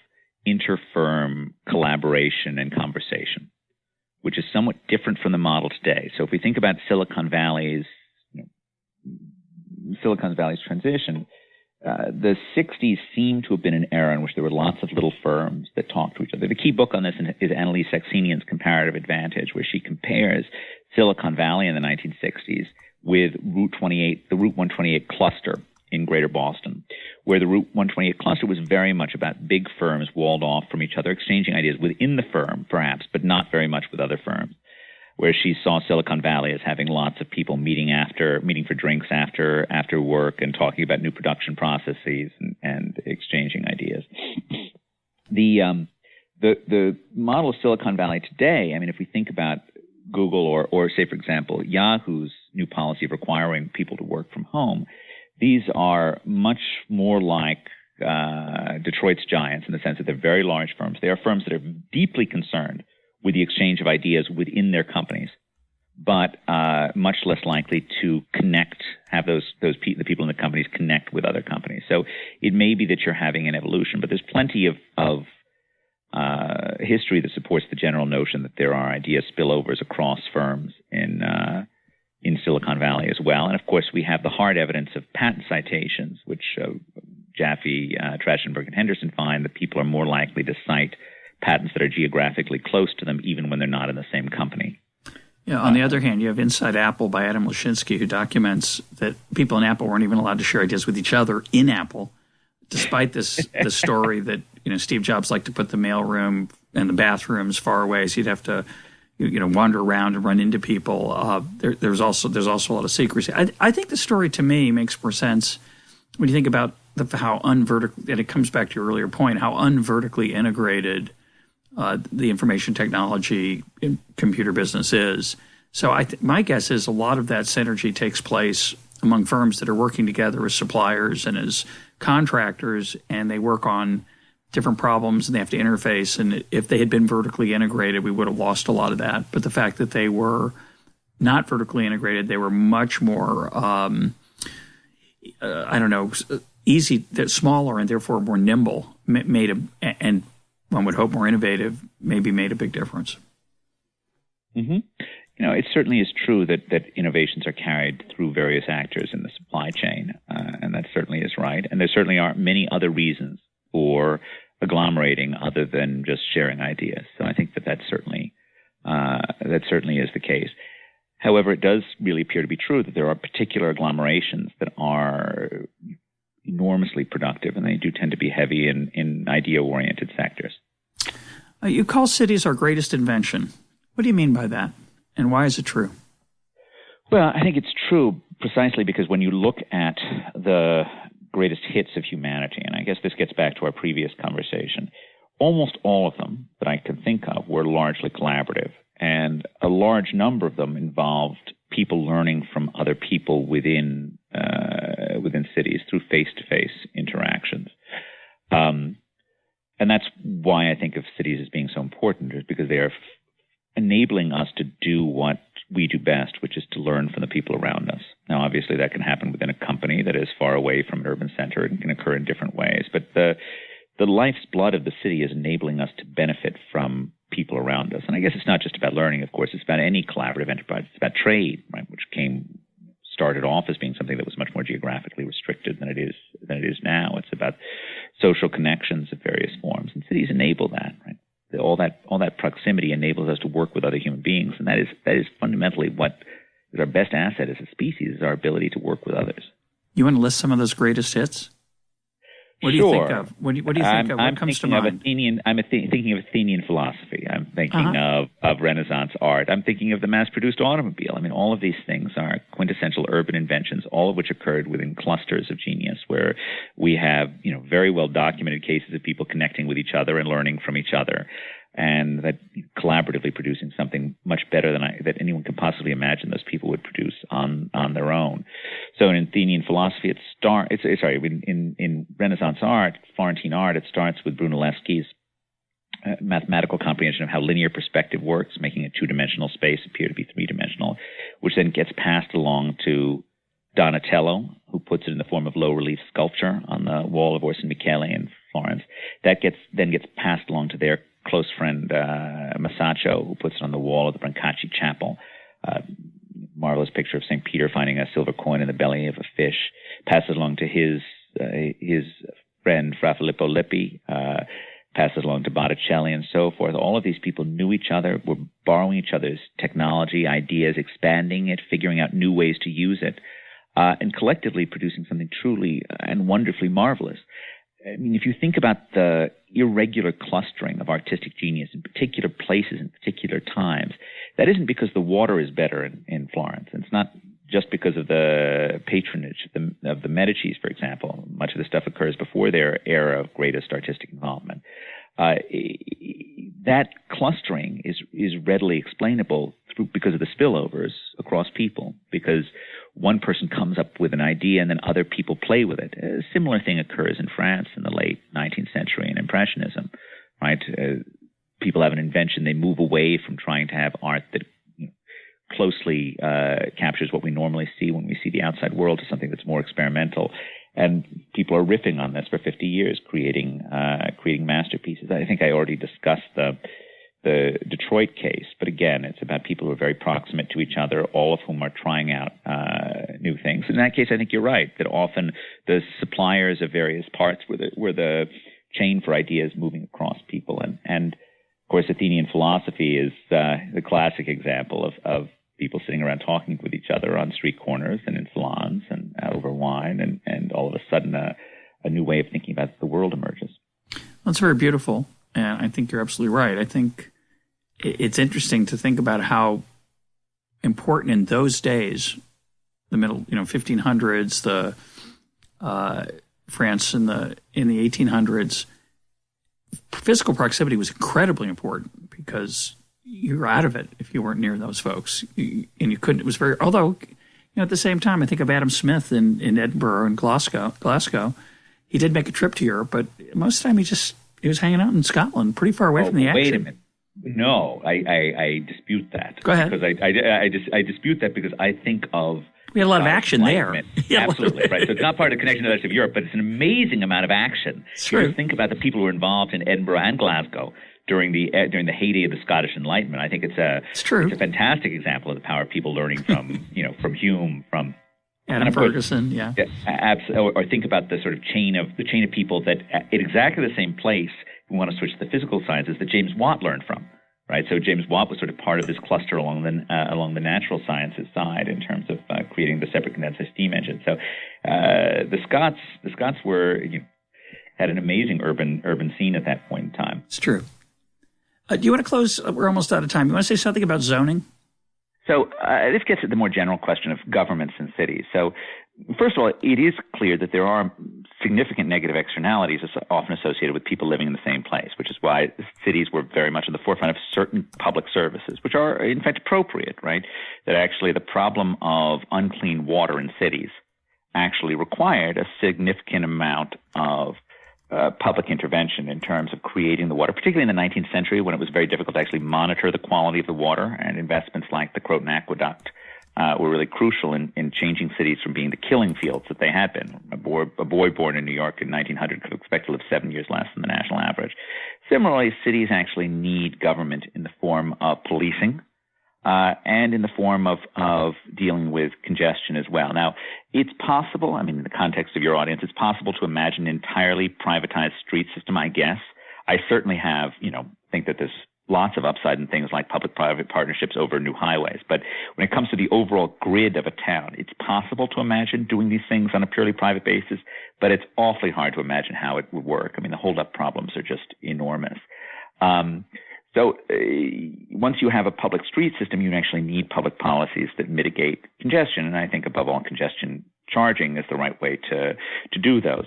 inter-firm collaboration and conversation, which is somewhat different from the model today. So if we think about Silicon Valley's transition, the 60s seem to have been an era in which there were lots of little firms that talked to each other. The key book on this is Annalise Saxenian's Comparative Advantage, where she compares Silicon Valley in the 1960s with Route 28, the Route 128 cluster in Greater Boston, where the Route 128 cluster was very much about big firms walled off from each other, exchanging ideas within the firm, perhaps, but not very much with other firms. Where she saw Silicon Valley as having lots of people meeting for drinks after work and talking about new production processes and exchanging ideas. The model of Silicon Valley today, I mean, if we think about Google or say, for example, Yahoo's new policy of requiring people to work from home, these are much more like Detroit's giants in the sense that they're very large firms. They are firms that are deeply concerned with the exchange of ideas within their companies, but much less likely to connect, have the people in the companies connect with other companies. So it may be that you're having an evolution, but there's plenty of history that supports the general notion that there are idea spillovers across firms in Silicon Valley as well. And of course, we have the hard evidence of patent citations, which Jaffe, Trachtenberg, and Henderson find that people are more likely to cite patents that are geographically close to them, even when they're not in the same company. Yeah. On the other hand, you have Inside Apple by Adam Lashinsky, who documents that people in Apple weren't even allowed to share ideas with each other in Apple, despite the story that Steve Jobs liked to put the mailroom and the bathrooms far away, so you'd have to wander around and run into people. There's also a lot of secrecy. I think the story to me makes more sense when you think about how unvertical, and it comes back to your earlier point, how unvertically integrated the information technology in computer business is. So my guess is a lot of that synergy takes place among firms that are working together as suppliers and as contractors, and they work on different problems and they have to interface. And if they had been vertically integrated, we would have lost a lot of that. But the fact that they were not vertically integrated, they were much more, easy, smaller, and therefore more nimble, and one would hope more innovative, maybe made a big difference. Mm-hmm. It certainly is true that innovations are carried through various actors in the supply chain, and that certainly is right. And there certainly aren't many other reasons for agglomerating other than just sharing ideas. So I think that certainly is the case. However, it does really appear to be true that there are particular agglomerations that are enormously productive, and they do tend to be heavy in idea-oriented sectors. You call cities our greatest invention. What do you mean by that, and why is it true? Well, I think it's true precisely because when you look at the greatest hits of humanity, and I guess this gets back to our previous conversation, almost all of them that I can think of were largely collaborative, and a large number of them involved people learning from other people within cities through face-to-face interactions. And that's why I think of cities as being so important, is because they are enabling us to do what we do best, which is to learn from the people around us. Now, obviously, that can happen within a company that is far away from an urban center and can occur in different ways. But the life's blood of the city is enabling us to benefit from people around us. And I guess it's not just about learning, of course. It's about any collaborative enterprise. It's about trade, right, which started off as being something that was much more geographically restricted than it is now. It's about social connections of various forms, and cities enable that, right? All that proximity enables us to work with other human beings, and that is fundamentally what is our best asset as a species, is our ability to work with others. You want to list some of those greatest hits? What do you think of? What do you think of? What comes to mind? I'm thinking of Athenian philosophy. I'm thinking of Renaissance art. I'm thinking of the mass-produced automobile. I mean, all of these things are quintessential urban inventions, all of which occurred within clusters of genius, where we have very well documented cases of people connecting with each other and learning from each other, and that collaboratively producing something much better than that anyone could possibly imagine those people would produce on their own. So in Athenian philosophy, in Renaissance art, Florentine art, it starts with Brunelleschi's mathematical comprehension of how linear perspective works, making a two-dimensional space appear to be three-dimensional, which then gets passed along to Donatello, who puts it in the form of low-relief sculpture on the wall of Orson Michele in Florence. That gets passed along to their close friend Masaccio, who puts it on the wall of the Brancacci Chapel. Marvelous picture of St. Peter finding a silver coin in the belly of a fish. Passes along to his friend Fra Filippo Lippi, passes along to Botticelli and so forth. All of these people knew each other, were borrowing each other's technology, ideas, expanding it, figuring out new ways to use it, and collectively producing something truly and wonderfully marvelous. I mean, if you think about the irregular clustering of artistic genius in particular places in particular times, that isn't because the water is better in Florence. It's not just because of the patronage of the Medicis, for example. Much of the stuff occurs before their era of greatest artistic involvement. That clustering is readily explainable because of the spillovers across people, because one person comes up with an idea and then other people play with it. A similar thing occurs in France in the late 19th century in Impressionism, right? People have an invention, they move away from trying to have art that closely captures what we normally see when we see the outside world to something that's more experimental. And people are riffing on this for 50 years, creating masterpieces. I think I already discussed the Detroit case, but again, it's about people who are very proximate to each other, all of whom are trying out new things. In that case, I think you're right, that often the suppliers of various parts were the chain for ideas moving across people. And of course, Athenian philosophy is the classic example of people sitting around talking with each other on street corners and in salons and over wine, and all of a sudden a new way of thinking about the world emerges. That's very beautiful, and I think you're absolutely right. I think it's interesting to think about how important in those days, the middle, 1500s, the France in the 1800s, physical proximity was incredibly important because you were out of it if you weren't near those folks, and you couldn't. It was very. Although, at the same time, I think of Adam Smith in Edinburgh and Glasgow. He did make a trip to Europe, but most of the time he was hanging out in Scotland, pretty far away from the action. Wait a minute. No, I dispute that. Go ahead. Because I dispute that because I think of we had a lot of action there. Yeah, absolutely, right. So it's not part of the connection to the rest of Europe, but it's an amazing amount of action. It's true. You think about the people who were involved in Edinburgh and Glasgow during the heyday of the Scottish Enlightenment. I think it's a fantastic example of the power of people learning from from Hume, from Adam Ferguson, yeah. Or think about the sort of chain of people that at exactly the same place, we want to switch to the physical sciences, that James Watt learned from, right? So James Watt was sort of part of this cluster along the natural sciences side in terms of creating the separate condensed steam engine. So the Scots were had an amazing urban scene at that point in time. It's true. Do you want to close? We're almost out of time. You want to say something about zoning? So this gets at the more general question of governments and cities. So first of all, it is clear that there are significant negative externalities often associated with people living in the same place, which is why cities were very much at the forefront of certain public services, which are in fact appropriate, right? That actually the problem of unclean water in cities actually required a significant amount of public intervention in terms of creating the water, particularly in the 19th century when it was very difficult to actually monitor the quality of the water, and investments like the Croton Aqueduct were really crucial in changing cities from being the killing fields that they had been. A boy born in New York in 1900 could expect to live 7 years less than the national average. Similarly, cities actually need government in the form of policing, and in the form of dealing with congestion as well. Now, it's possible, in the context of your audience, it's possible to imagine an entirely privatized street system, I guess. I certainly have, think that there's lots of upside in things like public-private partnerships over new highways. But when it comes to the overall grid of a town, it's possible to imagine doing these things on a purely private basis, but it's awfully hard to imagine how it would work. The hold-up problems are just enormous. So once you have a public street system, you actually need public policies that mitigate congestion. And I think above all, congestion charging is the right way to do those.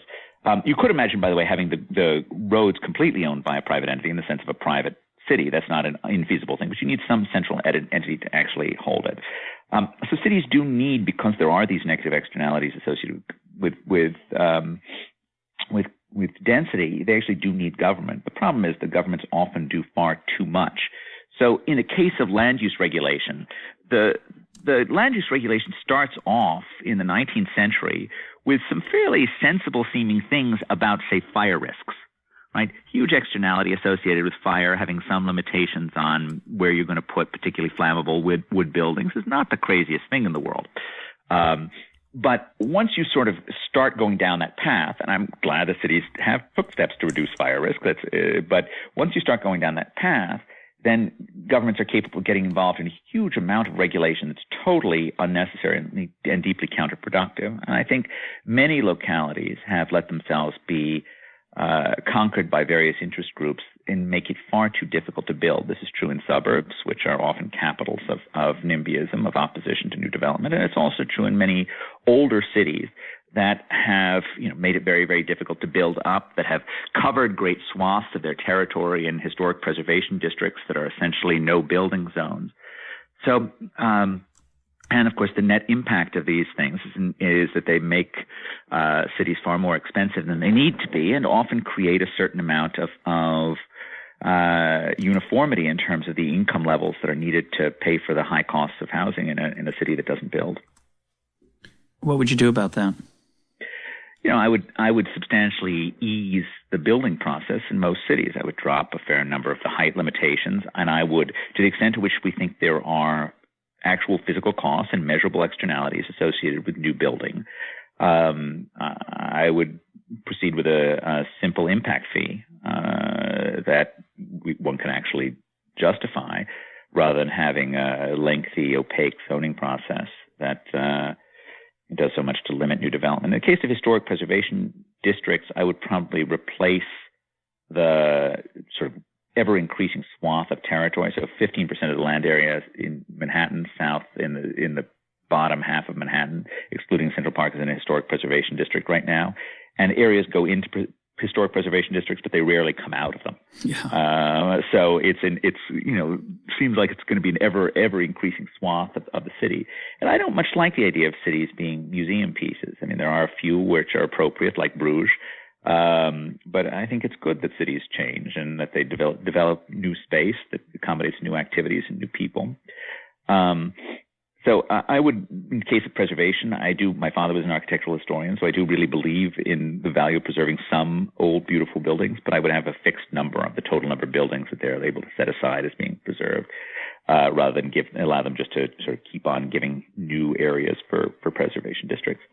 You could imagine, by the way, having the roads completely owned by a private entity in the sense of a private city. That's not an infeasible thing, but you need some central entity to actually hold it. So cities do need, because there are these negative externalities associated with density, they actually do need government. The problem is the governments often do far too much. So in the case of land use regulation, the land use regulation starts off in the 19th century with some fairly sensible seeming things about, say, fire risks, right? Huge externality associated with fire, having some limitations on where you're going to put particularly flammable wood buildings is not the craziest thing in the world. But once you sort of start going down that path, and I'm glad the cities took steps to reduce fire risk, but once you start going down that path, then governments are capable of getting involved in a huge amount of regulation that's totally unnecessary and deeply counterproductive. And I think many localities have let themselves be conquered by various interest groups and make it far too difficult to build. This is true in suburbs, which are often capitals of NIMBYism, of opposition to new development. And it's also true in many older cities that have, made it very, very difficult to build up, that have covered great swaths of their territory in historic preservation districts that are essentially no building zones. So, and of course, the net impact of these things is that they make cities far more expensive than they need to be, and often create a certain amount of uniformity in terms of the income levels that are needed to pay for the high costs of housing in a city that doesn't build. What would you do about that? I would substantially ease the building process in most cities. I would drop a fair number of the height limitations, and I would, to the extent to which we think there are actual physical costs and measurable externalities associated with new building, I would proceed with a simple impact fee that one can actually justify, rather than having a lengthy, opaque zoning process that does so much to limit new development. In the case of historic preservation districts, I would probably replace the sort of ever-increasing swath of territory. So 15% of the land area in Manhattan, south in the bottom half of Manhattan, excluding Central Park, is in a historic preservation district right now. And areas go into historic preservation districts, but they rarely come out of them. Yeah. So it's seems like it's going to be an ever increasing swath of the city. And I don't much like the idea of cities being museum pieces. I mean, there are a few which are appropriate, like Bruges. But I think it's good that cities change and that they develop new space that accommodates new activities and new people. So I would, in the case of preservation, my father was an architectural historian, so I do really believe in the value of preserving some old, beautiful buildings, but I would have a fixed number of the total number of buildings that they're able to set aside as being preserved, rather than allow them just to sort of keep on giving new areas for preservation districts.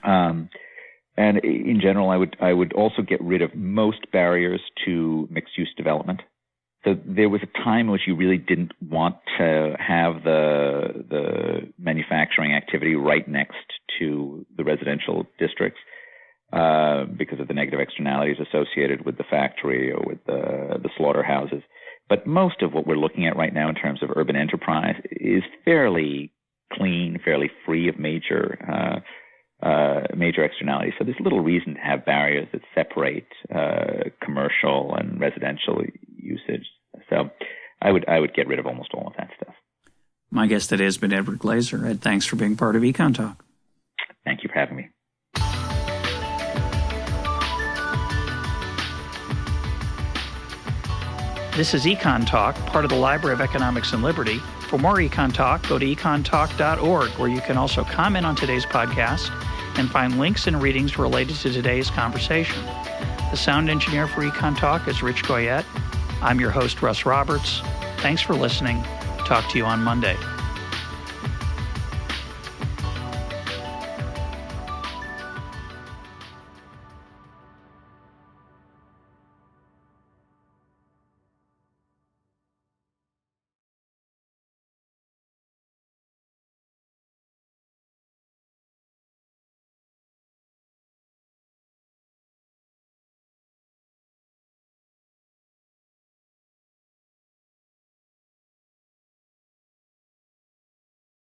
And in general, I would also get rid of most barriers to mixed-use development. So there was a time in which you really didn't want to have the manufacturing activity right next to the residential districts because of the negative externalities associated with the factory or with the slaughterhouses. But most of what we're looking at right now in terms of urban enterprise is fairly clean, fairly free of major externalities. So there's little reason to have barriers that separate commercial and residential usage. So I would get rid of almost all of that stuff. My guest today has been Edward Glaeser. Ed, thanks for being part of Econ Talk. Thank you for having me. This is Econ Talk, part of the Library of Economics and Liberty. For more Econ Talk, go to econtalk.org, where you can also comment on today's podcast and find links and readings related to today's conversation. The sound engineer for Econ Talk is Rich Goyette. I'm your host, Russ Roberts. Thanks for listening. Talk to you on Monday.